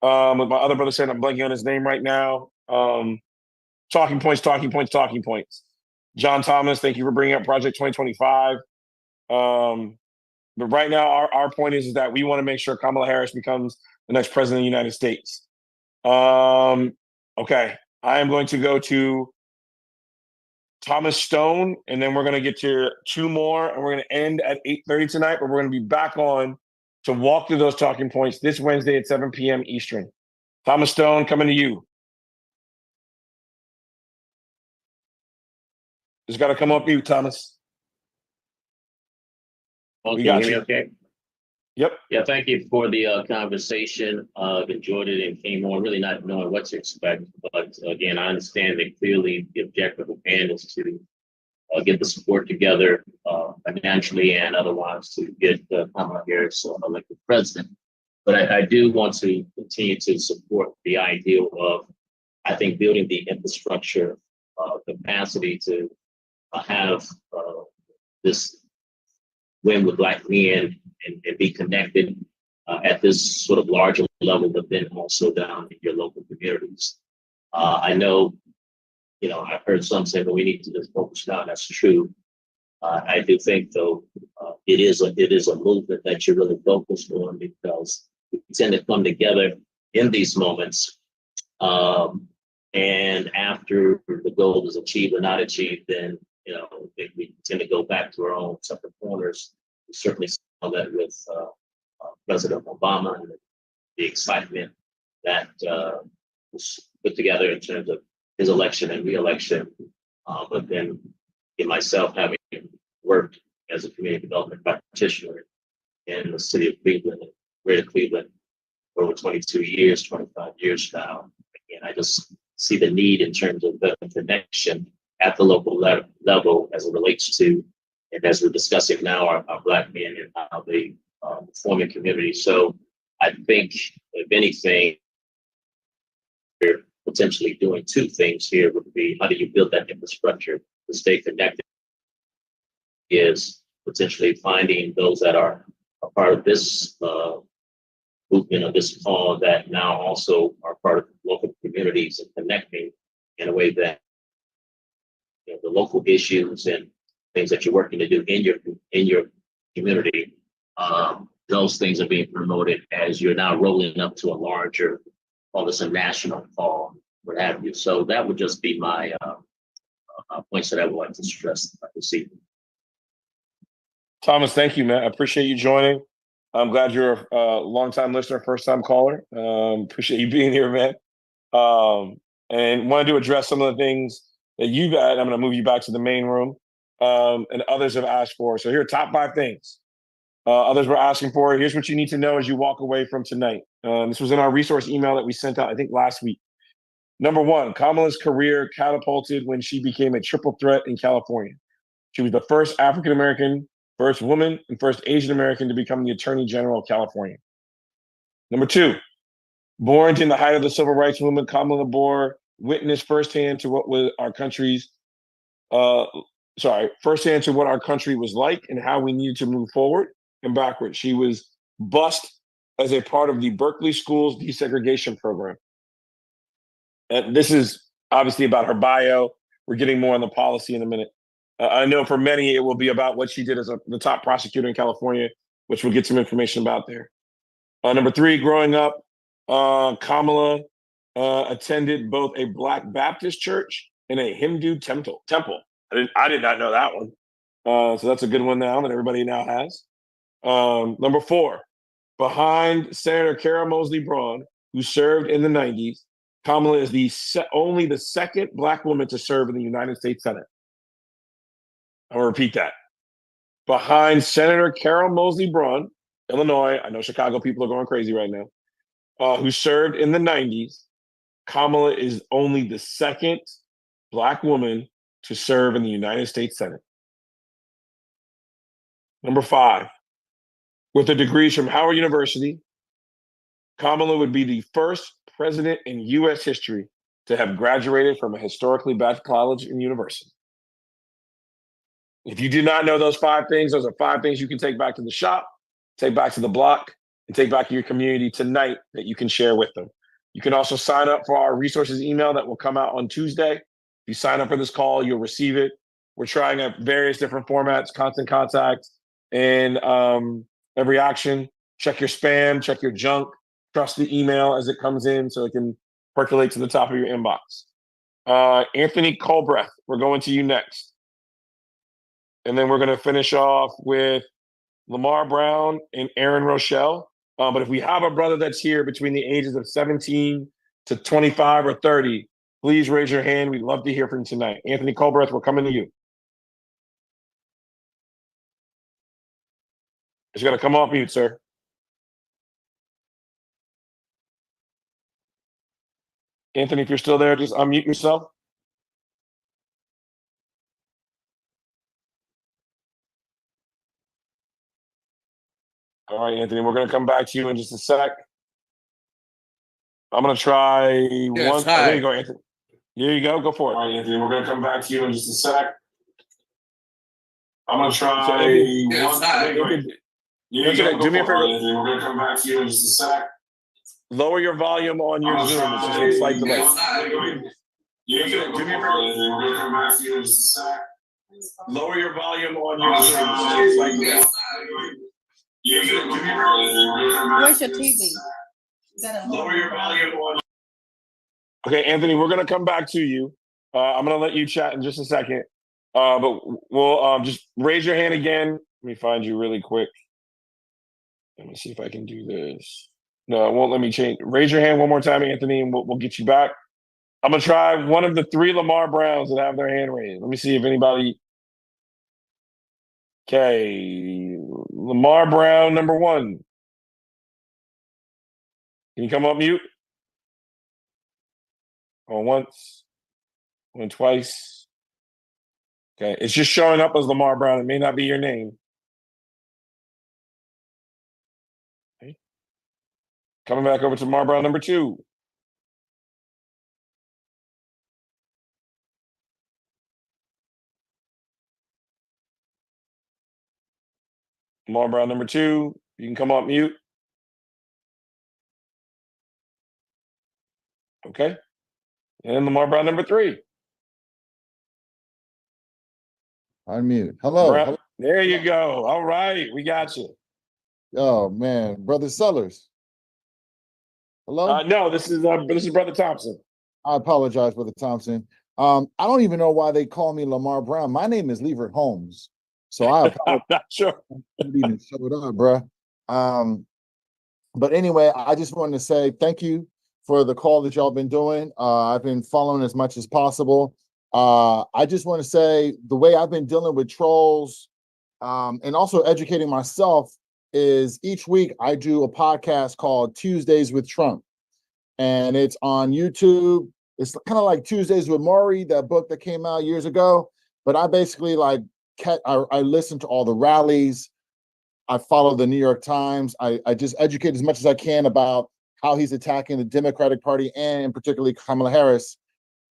Speaker 1: what my other brother said. I'm blanking on his name right now. Talking points. John Thomas, thank you for bringing up Project 2025. But right now, our point is that we want to make sure Kamala Harris becomes the next president of the United States. Okay, I am going to go to Thomas Stone, and then we're going to get to two more, and we're going to end at 8:30 tonight, but we're going to be back on to walk through those talking points this Wednesday at 7 p.m. Eastern. Thomas Stone, coming to you. Just got to come off mute, Thomas.
Speaker 10: Okay,
Speaker 1: We got
Speaker 10: hear me
Speaker 1: you.
Speaker 10: okay?
Speaker 1: Yep.
Speaker 10: Yeah, thank you for the conversation. Enjoyed it and came on really not knowing what to expect. But again, I understand that clearly the objective of PAN is to get the support together financially and otherwise to get Kamala Harris elected president. But I do want to continue to support the ideal of, I think, building the infrastructure capacity to have this win with Black men and be connected at this sort of larger level, but then also down in your local communities. I know, I've heard some say, but we need to just focus now. That's true. I do think, though, it is a movement that you're really focused on because we tend to come together in these moments. And after the goal is achieved or not achieved, then we tend to go back to our own separate corners. We certainly saw that with President Obama and the excitement that was put together in terms of his election and re-election. But then myself, having worked as a community development practitioner in the city of Cleveland, and greater Cleveland, for over 22 years, 25 years now, and I just see the need in terms of the connection at the local level as it relates to, and as we're discussing now, our Black men and how they form a community. So I think, if anything, we're potentially doing two things here would be, how do you build that infrastructure to stay connected? Is potentially finding those that are a part of this movement of this call that now also are part of local communities and connecting in a way that the local issues and things that you're working to do in your community those things are being promoted as you're now rolling up to a larger, call this a national call, what have you. So that would just be my points that I would like to stress this evening.
Speaker 1: Thomas, thank you, man. I appreciate you joining. I'm glad you're a longtime listener, first-time caller. Appreciate you being here, man. And wanted to address some of the things that you've had. I'm going to move you back to the main room, and others have asked for. So here are top 5 things others were asking for. Here's what you need to know as you walk away from tonight. This was in our resource email that we sent out, I think, last week. Number 1, Kamala's career catapulted when she became a triple threat in California. She was the first African-American, first woman, and first Asian American to become the Attorney General of California. Number 2, born in the height of the civil rights movement, Kamala bore witness firsthand to what was our country's, firsthand to what our country was like and how we needed to move forward and backward. She was bused as a part of the Berkeley School's desegregation program. And this is obviously about her bio. We're getting more on the policy in a minute. I know for many, it will be about what she did as the top prosecutor in California, which we'll get some information about there. Number 3, growing up, Kamala attended both a Black Baptist church and a Hindu temple. I did not know that one. So that's a good one now that everybody now has. Number 4, behind Senator Kara Mosley Braun, who served in the 90s, Kamala is only the second Black woman to serve in the United States Senate. I'll repeat that. Behind Senator Kara Mosley Braun, Illinois, I know Chicago people are going crazy right now, who served in the 90s, Kamala is only the second Black woman to serve in the United States Senate. Number 5, with the degrees from Howard University, Kamala would be the first president in U.S. history to have graduated from a historically Black college and university. If you do not know those 5 things, those are 5 things you can take back to the shop, take back to the block, and take back to your community tonight that you can share with them. You can also sign up for our resources email that will come out on Tuesday. If you sign up for this call, you'll receive it. We're trying out various different formats, constant contact, and every action. Check your spam, check your junk, trust the email as it comes in so it can percolate to the top of your inbox. Anthony Colbreth, we're going to you next. And then we're going to finish off with Lamar Brown and Aaron Rochelle. But if we have a brother that's here between the ages of 17 to 25 or 30, please raise your hand. We'd love to hear from you tonight. Anthony Colbreth, we're coming to you. Just got to come off mute, sir. Anthony, if you're still there, just unmute yourself. All right, Anthony, we're going to come back to you in just a sec. I'm going to try one. Oh, here you go, Anthony. Here you go. Go for it. All right, Anthony, we're going to come back to you in just a sec. I'm going to try one. Here you go. Do me a favor. Anthony, we're going to come back to you in just a sec. Lower your volume on your Zoom. It's just a slight delay. Do me a favor. Anthony, we're going to come back to you in just a sec. Lower your volume on your Zoom. It's just a slight delay.
Speaker 11: Where's your TV?
Speaker 1: Lower your volume on. Okay, Anthony, we're going to come back to you. I'm going to let you chat in just a second. But we'll just raise your hand again. Let me find you really quick. Let me see if I can do this. No, it won't let me change. Raise your hand one more time, Anthony, and we'll get you back. I'm going to try one of the 3 Lamar Browns that have their hand raised. Let me see if anybody. Okay, Lamar Brown, number 1. Can you come up mute? Going once, going twice. Okay, it's just showing up as Lamar Brown. It may not be your name. Okay. Coming back over to Lamar Brown, number 2. Lamar Brown, number 2. You can come up mute. Okay. And Lamar Brown, number 3.
Speaker 12: Unmute. Hello.
Speaker 1: Brown, there you go. All right. We got you.
Speaker 12: Oh man, Brother Sellers. Hello?
Speaker 1: No, this is Brother Thompson.
Speaker 12: I apologize, Brother Thompson. I don't even know why they call me Lamar Brown. My name is Lever Holmes. So I
Speaker 1: I'm
Speaker 12: apologize.
Speaker 1: not sure.
Speaker 12: I didn't even showed up, bruh. But anyway, I just wanted to say thank you for the call that y'all been doing. I've been following as much as possible. I just want to say the way I've been dealing with trolls and also educating myself is each week I do a podcast called Tuesdays with Trump. And it's on YouTube. It's kind of like Tuesdays with Maury, that book that came out years ago. But I basically I listen to all the rallies. I follow the New York Times. I just educate as much as I can about how he's attacking the Democratic Party and particularly Kamala Harris.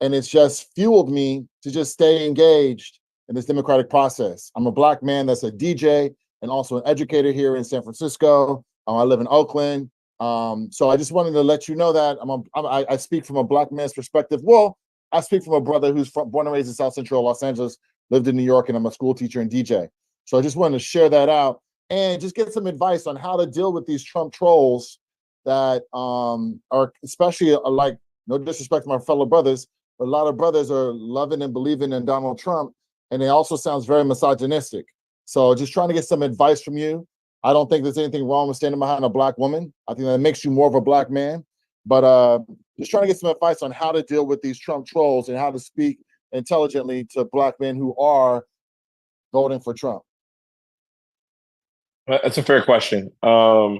Speaker 12: And it's just fueled me to just stay engaged in this democratic process. I'm a Black man that's a DJ and also an educator here in San Francisco. I live in Oakland. So I just wanted to let you know that I speak from a Black man's perspective. Well, I speak from a brother who's born and raised in South Central Los Angeles, lived in New York, and I'm a school teacher and DJ. So I just wanted to share that out and just get some advice on how to deal with these Trump trolls that are especially like, no disrespect to my fellow brothers, but a lot of brothers are loving and believing in Donald Trump, and it also sounds very misogynistic. So just trying to get some advice from you. I don't think there's anything wrong with standing behind a Black woman. I think that makes you more of a Black man. But just trying to get some advice on how to deal with these Trump trolls and how to speak intelligently to Black men who are voting for Trump.
Speaker 1: That's a fair question. So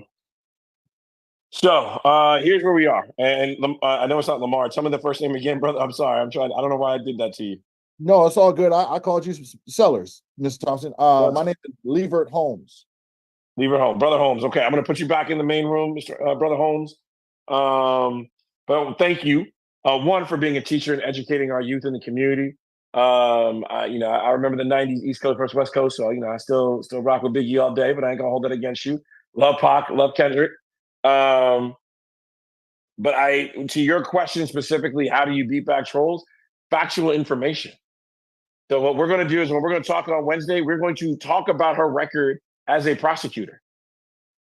Speaker 1: here's where we are. And I know it's not Lamar. Tell me the first name again, brother. I'm sorry. I don't know why I did that to you.
Speaker 12: No, it's all good. I called you Sellers, Mr. Thompson. My name is Levert Holmes.
Speaker 1: Lever Holmes, Brother Holmes. Okay, I'm going to put you back in the main room, Mr. Brother Holmes. But thank you, one, for being a teacher and educating our youth in the community. I remember the '90s East Coast versus West Coast, so I still rock with Biggie all day, but I ain't gonna hold that against you. Love Pac, love Kendrick. But to your question specifically, how do you beat back trolls? Factual information. So what we're going to do is when we're going to talk on Wednesday, we're going to talk about her record as a prosecutor.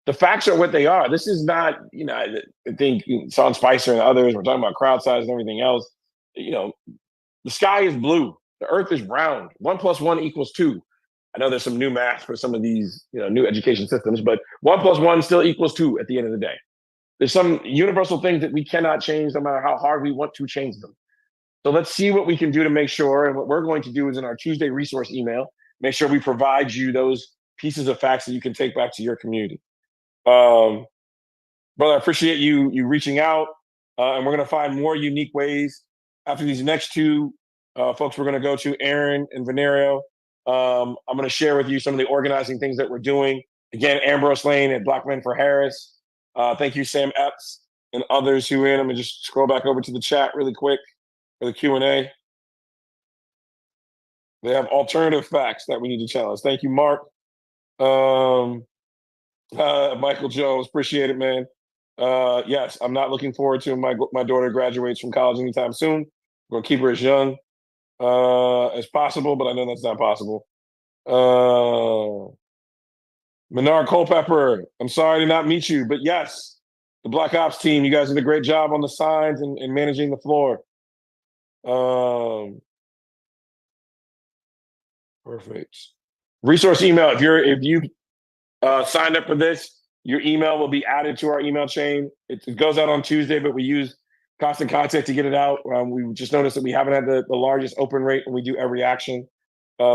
Speaker 1: The facts are what they are. This is not, I think Sean Spicer and others, we're talking about crowd size and everything else. The sky is blue. The earth is round. 1 + 1 = 2. I know there's some new math for some of these, new education systems, but 1 + 1 still equals 2 at the end of the day. There's some universal things that we cannot change no matter how hard we want to change them. So let's see what we can do to make sure. And what we're going to do is in our Tuesday resource email, make sure we provide you those pieces of facts that you can take back to your community. Brother, I appreciate you reaching out. And we're going to find more unique ways after these next two folks we're going to go to, Aaron and Venerio. I'm going to share with you some of the organizing things that we're doing. Again, Ambrose Lane at Black Men for Harris. Thank you, Sam Epps and others who in. I'm going to just scroll back over to the chat really quick for the Q&A. They have alternative facts that we need to challenge. Thank you, Mark. Michael Jones, appreciate it, man. Yes, I'm not looking forward to my daughter graduates from college anytime soon. We're going to keep her as young as possible, but I know that's not possible. Menard Culpepper, I'm sorry to not meet you, but yes, the Black Ops team, you guys did a great job on the signs and managing the floor. Perfect. Resource email. If you signed up for this, your email will be added to our email chain. It goes out on Tuesday, but we use Constant Contact to get it out. We just noticed that we haven't had the largest open rate when we do every action.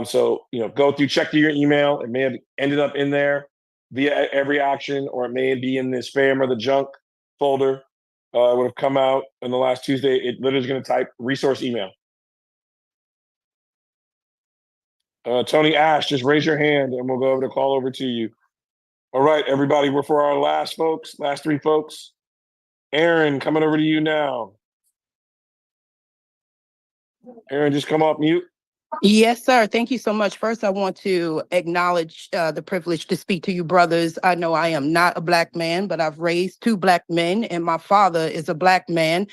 Speaker 1: So go through, check through your email. It may have ended up in there via every action, or it may be in the spam or the junk folder. It would have come out on the last Tuesday. It literally is going to type resource email. Tony Ash, just raise your hand and we'll go over to call over to you. All right, everybody, we're for our last three folks. Aaron, coming over to you now. Aaron, just come off mute.
Speaker 13: Yes, sir. Thank you so much. First, I want to acknowledge the privilege to speak to you, brothers. I know I am not a Black man, but I've raised 2 Black men, and my father is a Black man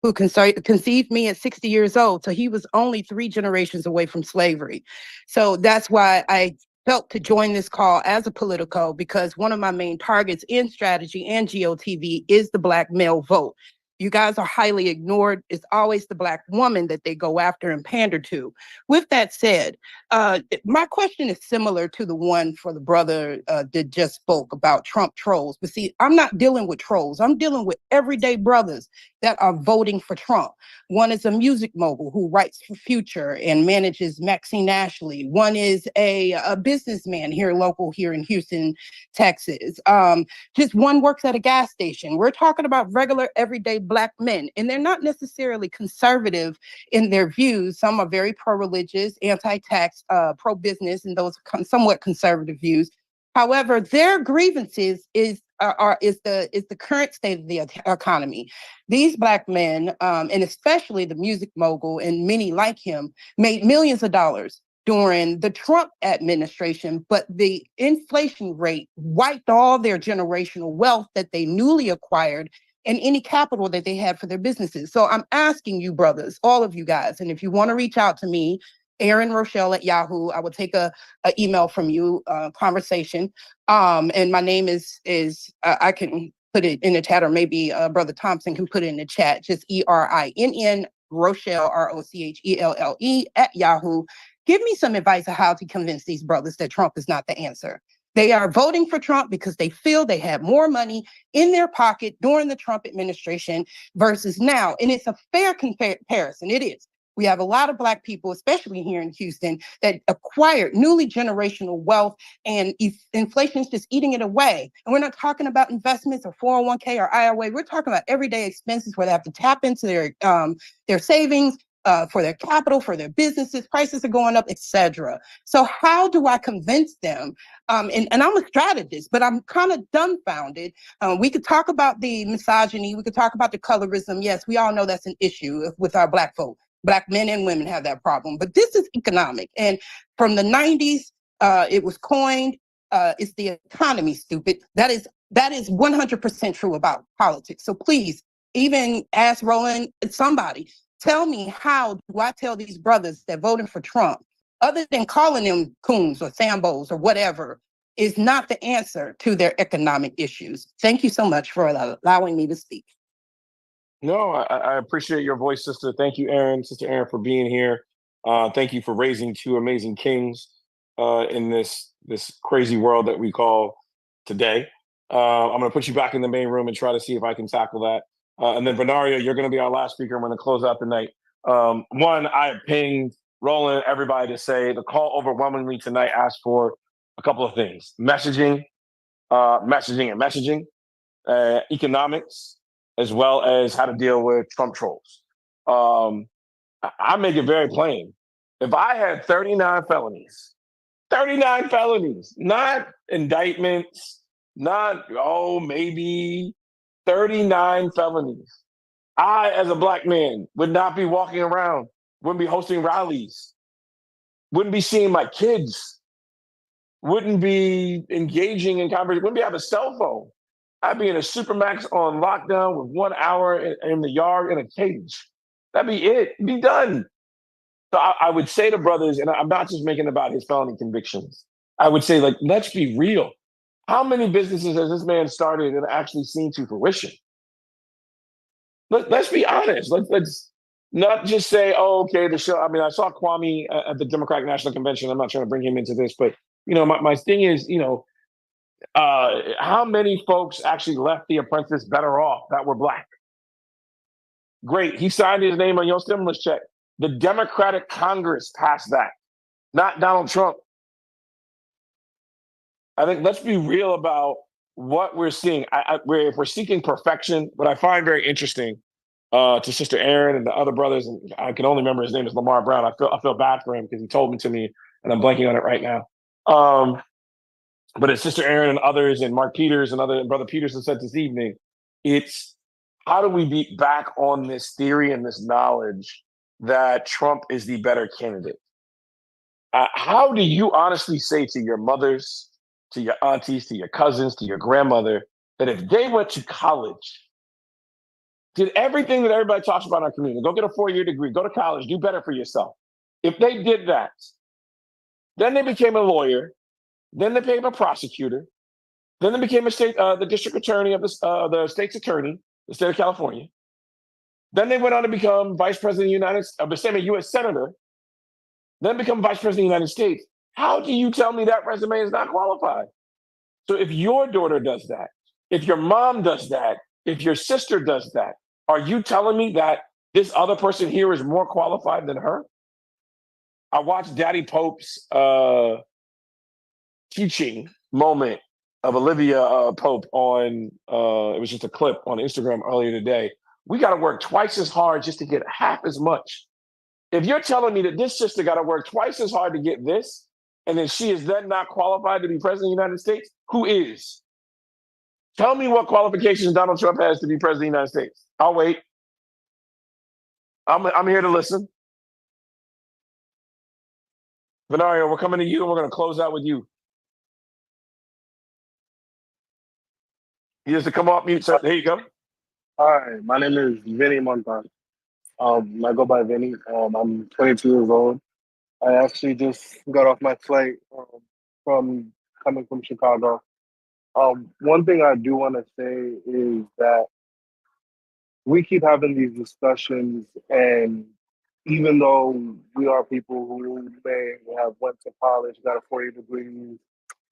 Speaker 13: who conceived me at 60 years old. So he was only 3 generations away from slavery. So that's why I felt to join this call as a politico because one of my main targets in strategy and GOTV is the Black male vote. You guys are highly ignored. It's always the Black woman that they go after and pander to. With that said, my question is similar to the one for the brother that just spoke about Trump trolls. But see, I'm not dealing with trolls. I'm dealing with everyday brothers that are voting for Trump. One is a music mogul who writes for Future and manages Maxine Ashley. One is a businessman here in Houston, Texas. Just one works at a gas station. We're talking about regular, everyday Black men, and they're not necessarily conservative in their views. Some are very pro-religious, anti-tax, pro-business, and those somewhat conservative views. However, their grievances is the current state of the economy. These Black men, and especially the music mogul and many like him, made millions of dollars during the Trump administration, but the inflation rate wiped all their generational wealth that they newly acquired and any capital that they had for their businesses. So I'm asking you, brothers, all of you guys, and if you want to reach out to me, Aaron Rochelle at Yahoo, I will take a email from you, conversation. And my name is I can put it in the chat, or maybe Brother Thompson can put it in the chat, just ERINN Rochelle, ROCHELLE at Yahoo. Give me some advice on how to convince these brothers that Trump is not the answer. They are voting for Trump because they feel they have more money in their pocket during the Trump administration versus now. And it's a fair comparison. It is. We have a lot of Black people, especially here in Houston, that acquired newly generational wealth, and inflation is just eating it away. And we're not talking about investments or 401k or IRA. We're talking about everyday expenses where they have to tap into their savings, for their capital, for their businesses. Prices are going up, etc. So how do I convince them? And I'm a strategist, but I'm kind of dumbfounded. We could talk about the misogyny. We could talk about the colorism. Yes, we all know that's an issue with our Black folk. Black men and women have that problem. But this is economic. And from the 90s, it was coined, it's the economy, stupid. That is 100% true about politics. So please, even ask Roland, somebody, tell me, how do I tell these brothers that voting for Trump, other than calling them coons or Sambos or whatever, is not the answer to their economic issues? Thank you so much for allowing me to speak.
Speaker 1: No, I appreciate your voice, sister. Thank you, Sister Aaron, for being here. Thank you for raising two amazing kings in this crazy world that we call today. I'm going to put you back in the main room and try to see if I can tackle that. And then Benario, you're going to be our last speaker. I'm going to close out the night. One, I have pinged Roland, everybody, to say the call overwhelmingly tonight asked for a couple of things: messaging, economics, as well as how to deal with Trump trolls. I make it very plain. If I had 39 felonies, not indictments, not, maybe 39 felonies, I, as a Black man, would not be walking around, wouldn't be hosting rallies, wouldn't be seeing my kids, wouldn't be engaging in conversation, wouldn't be having a cell phone. I'd be in a Supermax on lockdown with 1 hour in the yard in a cage. That'd be it. It'd be done. So I would say to brothers, and I'm not just making about his felony convictions, I would say, let's be real. How many businesses has this man started and actually seen to fruition? Let's be honest. Let's not just say, oh, okay, the show. I mean, I saw Kwame at the Democratic National Convention. I'm not trying to bring him into this, but my thing is, how many folks actually left The Apprentice better off that were Black? Great. He signed his name on your stimulus check. The Democratic Congress passed that, not Donald Trump. I think let's be real about what we're seeing. If we're seeking perfection, what I find very interesting to Sister Aaron and the other brothers, and I can only remember his name is Lamar Brown. I feel bad for him because he told me to me, and I'm blanking on it right now. But as Sister Aaron and others, and Mark Peters and Brother Peterson said this evening, it's how do we be back on this theory and this knowledge that Trump is the better candidate? How do you honestly say to your mothers, to your aunties, to your cousins, to your grandmother, that if they went to college, did everything that everybody talks about in our community, go get a 4-year degree, go to college, do better for yourself, if they did that, then they became a lawyer, Then they became a prosecutor. Then they became the district attorney of the state's attorney, the state of California. Then they went on to become vice president of the United States, a U.S. senator. Then become vice president of the United States. How do you tell me that resume is not qualified? So if your daughter does that, if your mom does that, if your sister does that, are you telling me that this other person here is more qualified than her? I watched Daddy Pope's teaching moment of Olivia Pope on, it was just a clip on Instagram earlier today. We got to work twice as hard just to get half as much. If you're telling me that this sister got to work twice as hard to get this, and then she is then not qualified to be president of the United States, who is? Tell me what qualifications Donald Trump has to be president of the United States. I'll wait. I'm here to listen. Venario, we're coming to you, and we're going to close out with you. He has to come off mute. So here you go.
Speaker 14: Hi, my name is Vinny Montan. I go by Vinny. I'm 22 years old. I actually just got off my flight from coming from Chicago. One thing I do want to say is that we keep having these discussions, and even though we are people who may have went to college, got a 4-year degree,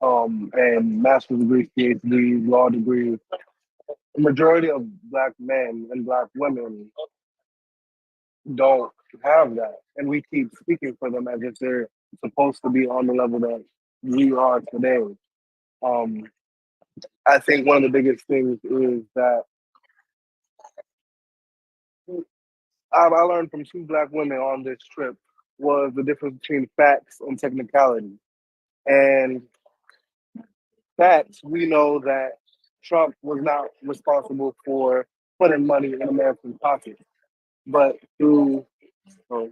Speaker 14: and master's degrees, PhDs, law degrees, the majority of Black men and Black women don't have that. And we keep speaking for them as if they're supposed to be on the level that we are today. I think one of the biggest things is that I learned from 2 Black women on this trip was the difference between facts and technicality. And facts, we know that Trump was not responsible for putting money in American pockets, but through let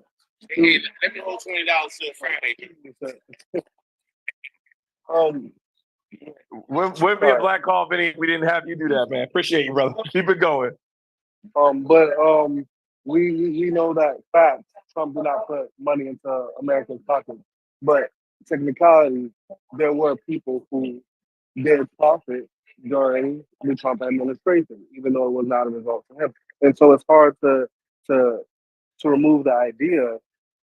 Speaker 14: me hold $20 till Friday.
Speaker 1: Wouldn't be a black call, Vinny. We didn't have you do that, man. Appreciate you, brother. Keep it going.
Speaker 14: We know that fact, Trump did not put money into America's pockets. But technicality, there were people who did profit during the Trump administration, even though it was not a result for him. And so it's hard to remove the idea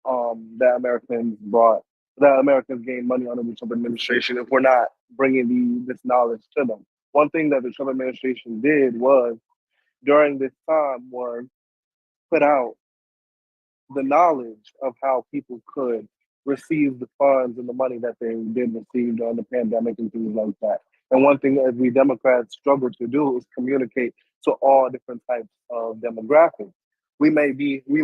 Speaker 14: that Americans gained money under the Trump administration if we're not bringing this knowledge to them. One thing that the Trump administration did was, during this time, was put out the knowledge of how people could receive the funds and the money that they did receive during the pandemic and things like that. And one thing that we Democrats struggle to do is communicate to all different types of demographics. We may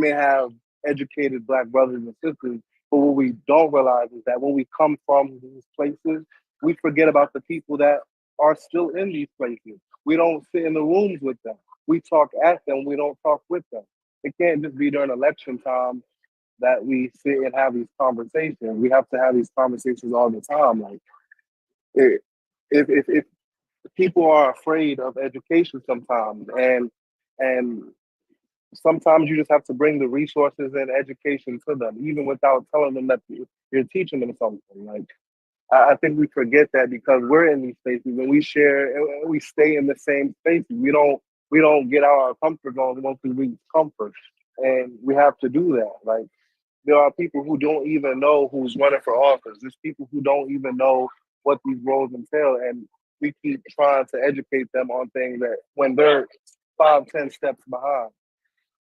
Speaker 14: have educated Black brothers and sisters, but what we don't realize is that when we come from these places, we forget about the people that are still in these places. We don't sit in the rooms with them. We talk at them, we don't talk with them. It can't just be during election time that we sit and have these conversations. We have to have these conversations all the time. Like, if people are afraid of education sometimes, and sometimes you just have to bring the resources and education to them, even without telling them that you're teaching them something. Like, I think we forget that because we're in these spaces and we share and we stay in the same spaces. We don't get out of our comfort zone once we reach comfort, and we have to do that. Like, there are people who don't even know who's running for office. There's people who don't even know what these roles entail, and we keep trying to educate them on things that when they're 5-10 steps behind.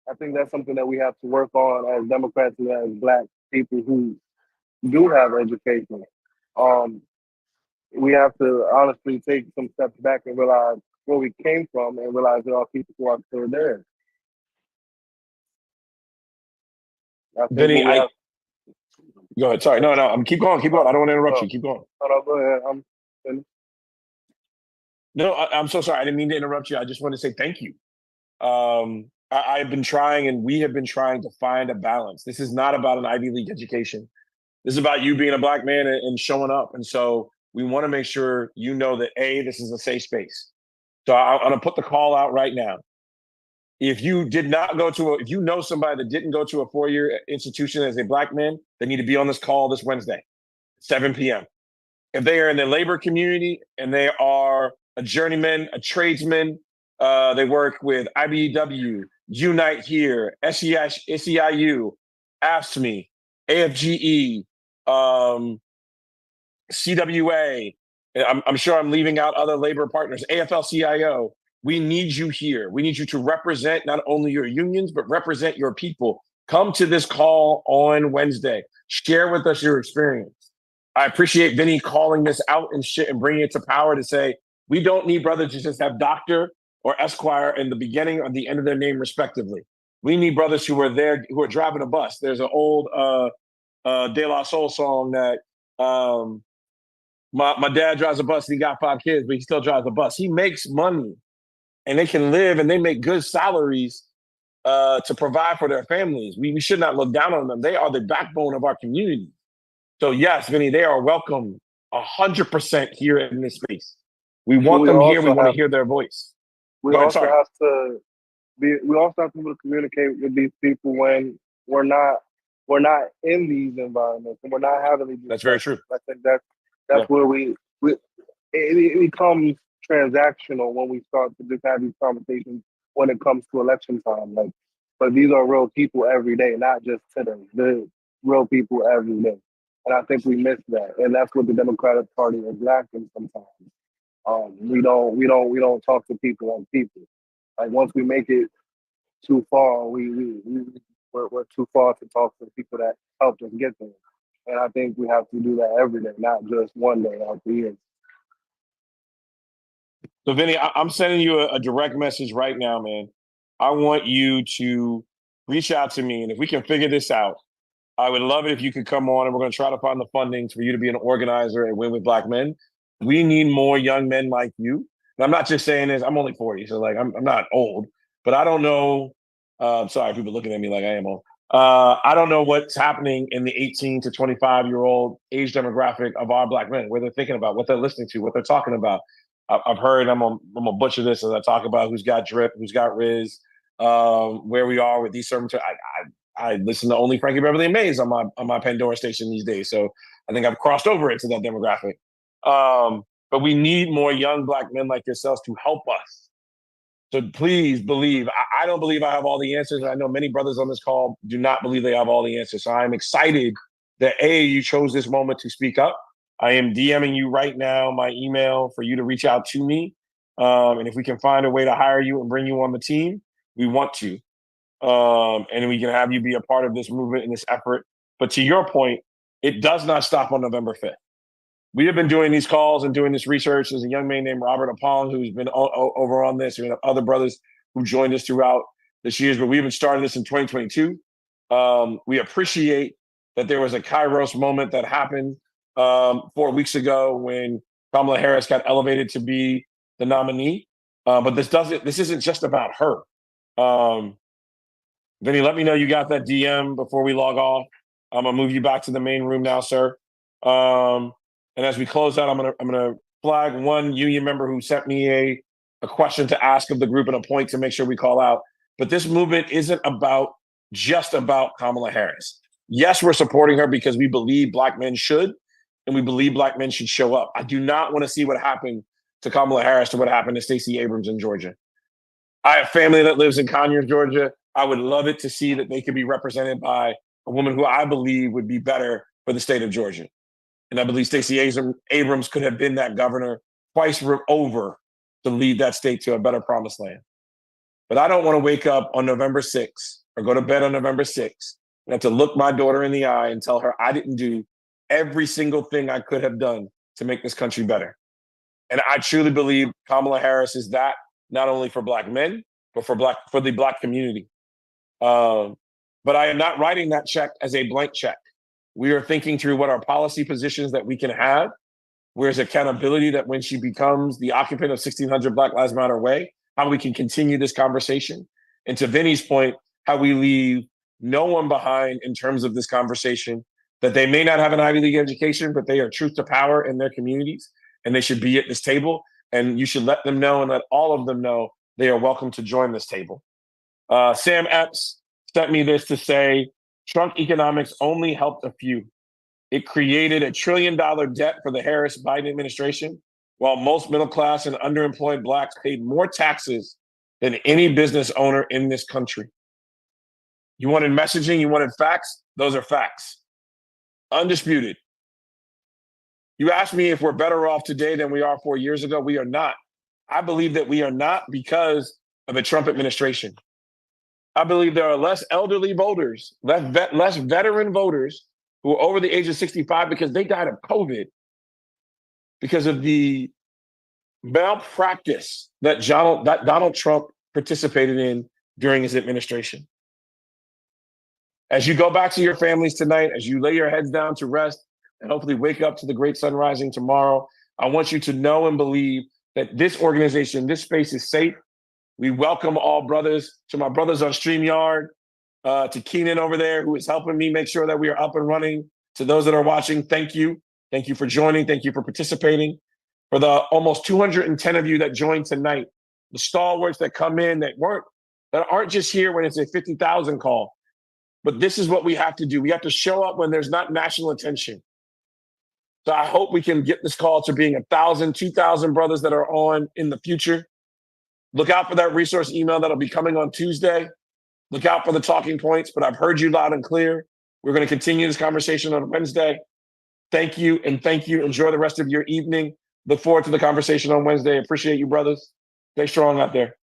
Speaker 14: I think that's something that we have to work on as Democrats and as Black people who do have education. We have to honestly take some steps back and realize where we came from and realize there are people who are still there.
Speaker 1: Vinny, go ahead. Sorry, no. I'm keep going. I don't want to interrupt you. Keep going.
Speaker 14: No, go ahead.
Speaker 1: No, I'm so sorry. I didn't mean to interrupt you. I just want to say thank you. I've been trying, and we have been trying to find a balance. This is not about an Ivy League education. This is about you being a Black man and showing up. And so we want to make sure you know that, this is a safe space. So I'm going to put the call out right now. If you did not go to if you know somebody that didn't go to a 4-year institution as a Black man, they need to be on this call this Wednesday, 7 p.m. if they are in the labor community and they are a journeyman, a tradesman, they work with IBEW, Unite Here, SEIU, AFSCME, AFGE, CWA. I'm sure I'm leaving out other labor partners, AFL-CIO. We need you here. We need you to represent not only your unions, but represent your people. Come to this call on Wednesday. Share with us your experience. I appreciate Vinny calling this out and shit and bringing it to power to say, we don't need brothers to just have doctor or esquire in the beginning or the end of their name, respectively. We need brothers who are there, who are driving a bus. There's an old De La Soul song that my dad drives a bus and he got 5 kids, but he still drives a bus. He makes money and they can live and they make good salaries to provide for their families. We should not look down on them. They are the backbone of our community. So yes, Vinny, they are welcome 100% here in this space. We want them here. We want to hear their voice.
Speaker 14: We also have to be able to communicate with these people when we're not in these environments and we're not having these.
Speaker 1: That's very true.
Speaker 14: I think that's where it becomes transactional when we start to just have these conversations when it comes to election time. Like, but these are real people every day, not just today. They're real people every day. And I think we miss that. And that's what the Democratic Party is lacking sometimes. We don't talk to people on people. Like once we make it too far, we're too far to talk to the people that helped us get there. And I think we have to do that every day, not just one day out the year.
Speaker 1: So Vinny, I'm sending you a direct message right now, man. I want you to reach out to me. And if we can figure this out, I would love it if you could come on and we're going to try to find the funding for you to be an organizer and Win with Black Men. We need more young men like you. And I'm not just saying this, I'm only 40, so like I'm not old, but I don't know. Sorry, people looking at me like I am old. I don't know what's happening in the 18 to 25-year-old age demographic of our Black men, where they're thinking about, what they're listening to, what they're talking about. I've heard, I'm gonna butcher this as I talk about who's got drip, who's got Riz, where we are with these certain. I listen to only Frankie Beverly and Mays on my Pandora station these days, so I think I've crossed over into that demographic. But we need more young Black men like yourselves to help us. So please believe. I don't believe I have all the answers. I know many brothers on this call do not believe they have all the answers. So I'm excited that you chose this moment to speak up. I am DMing you right now my email for you to reach out to me. And if we can find a way to hire you and bring you on the team, we want to. And we can have you be a part of this movement and this effort. But to your point, it does not stop on November 5th. We have been doing these calls and doing this research. There's a young man named Robert Apong who's been over on this. We have other brothers who joined us throughout this year, but we even started this in 2022. We appreciate that there was a Kairos moment that happened 4 weeks ago when Kamala Harris got elevated to be the nominee. But this isn't just about her. Vinny, let me know you got that DM before we log off. I'm gonna move you back to the main room now, sir. And as we close out, I'm gonna flag one union member who sent me a question to ask of the group and a point to make sure we call out. But this movement isn't just about Kamala Harris. Yes, we're supporting her because we believe Black men should, and we believe Black men should show up. I do not want to see what happened to Kamala Harris to what happened to Stacey Abrams in Georgia. I have family that lives in Conyers, Georgia. I would love it to see that they could be represented by a woman who I believe would be better for the state of Georgia. And I believe Stacey Abrams could have been that governor twice over to lead that state to a better promised land. But I don't want to wake up on November 6th or go to bed on November 6th and have to look my daughter in the eye and tell her I didn't do every single thing I could have done to make this country better. And I truly believe Kamala Harris is that, not only for Black men, but for the Black community. But I am not writing that check as a blank check. We are thinking through what are policy positions that we can have. Where's accountability that when she becomes the occupant of 1600 Black Lives Matter Way, how we can continue this conversation. And to Vinny's point, how we leave no one behind in terms of this conversation, that they may not have an Ivy League education, but they are truth to power in their communities and they should be at this table. And you should let them know and let all of them know they are welcome to join this table. Sam Epps sent me this to say, Trump economics only helped a few. It created $1 trillion debt for the Harris-Biden administration, while most middle-class and underemployed Blacks paid more taxes than any business owner in this country. You wanted messaging, you wanted facts? Those are facts. Undisputed. You asked me if we're better off today than we are 4 years ago. We are not. I believe that we are not because of the Trump administration. I believe there are less elderly voters, less veteran voters who are over the age of 65 because they died of COVID, because of the malpractice that Donald Trump participated in during his administration. As you go back to your families tonight, as you lay your heads down to rest and hopefully wake up to the great sun rising tomorrow, I want you to know and believe that this organization, this space is safe. We welcome all brothers. To my brothers on StreamYard, to Keenan over there, who is helping me make sure that we are up and running. To those that are watching, thank you. Thank you for joining. Thank you for participating. For the almost 210 of you that joined tonight, the stalwarts that come in that aren't just here when it's a 50,000 call. But this is what we have to do. We have to show up when there's not national attention. So I hope we can get this call to being 1,000, 2,000 brothers that are on in the future. Look out for that resource email that'll be coming on Tuesday. Look out for the talking points, but I've heard you loud and clear. We're going to continue this conversation on Wednesday. Thank you, and thank you. Enjoy the rest of your evening. Look forward to the conversation on Wednesday. Appreciate you, brothers. Stay strong out there.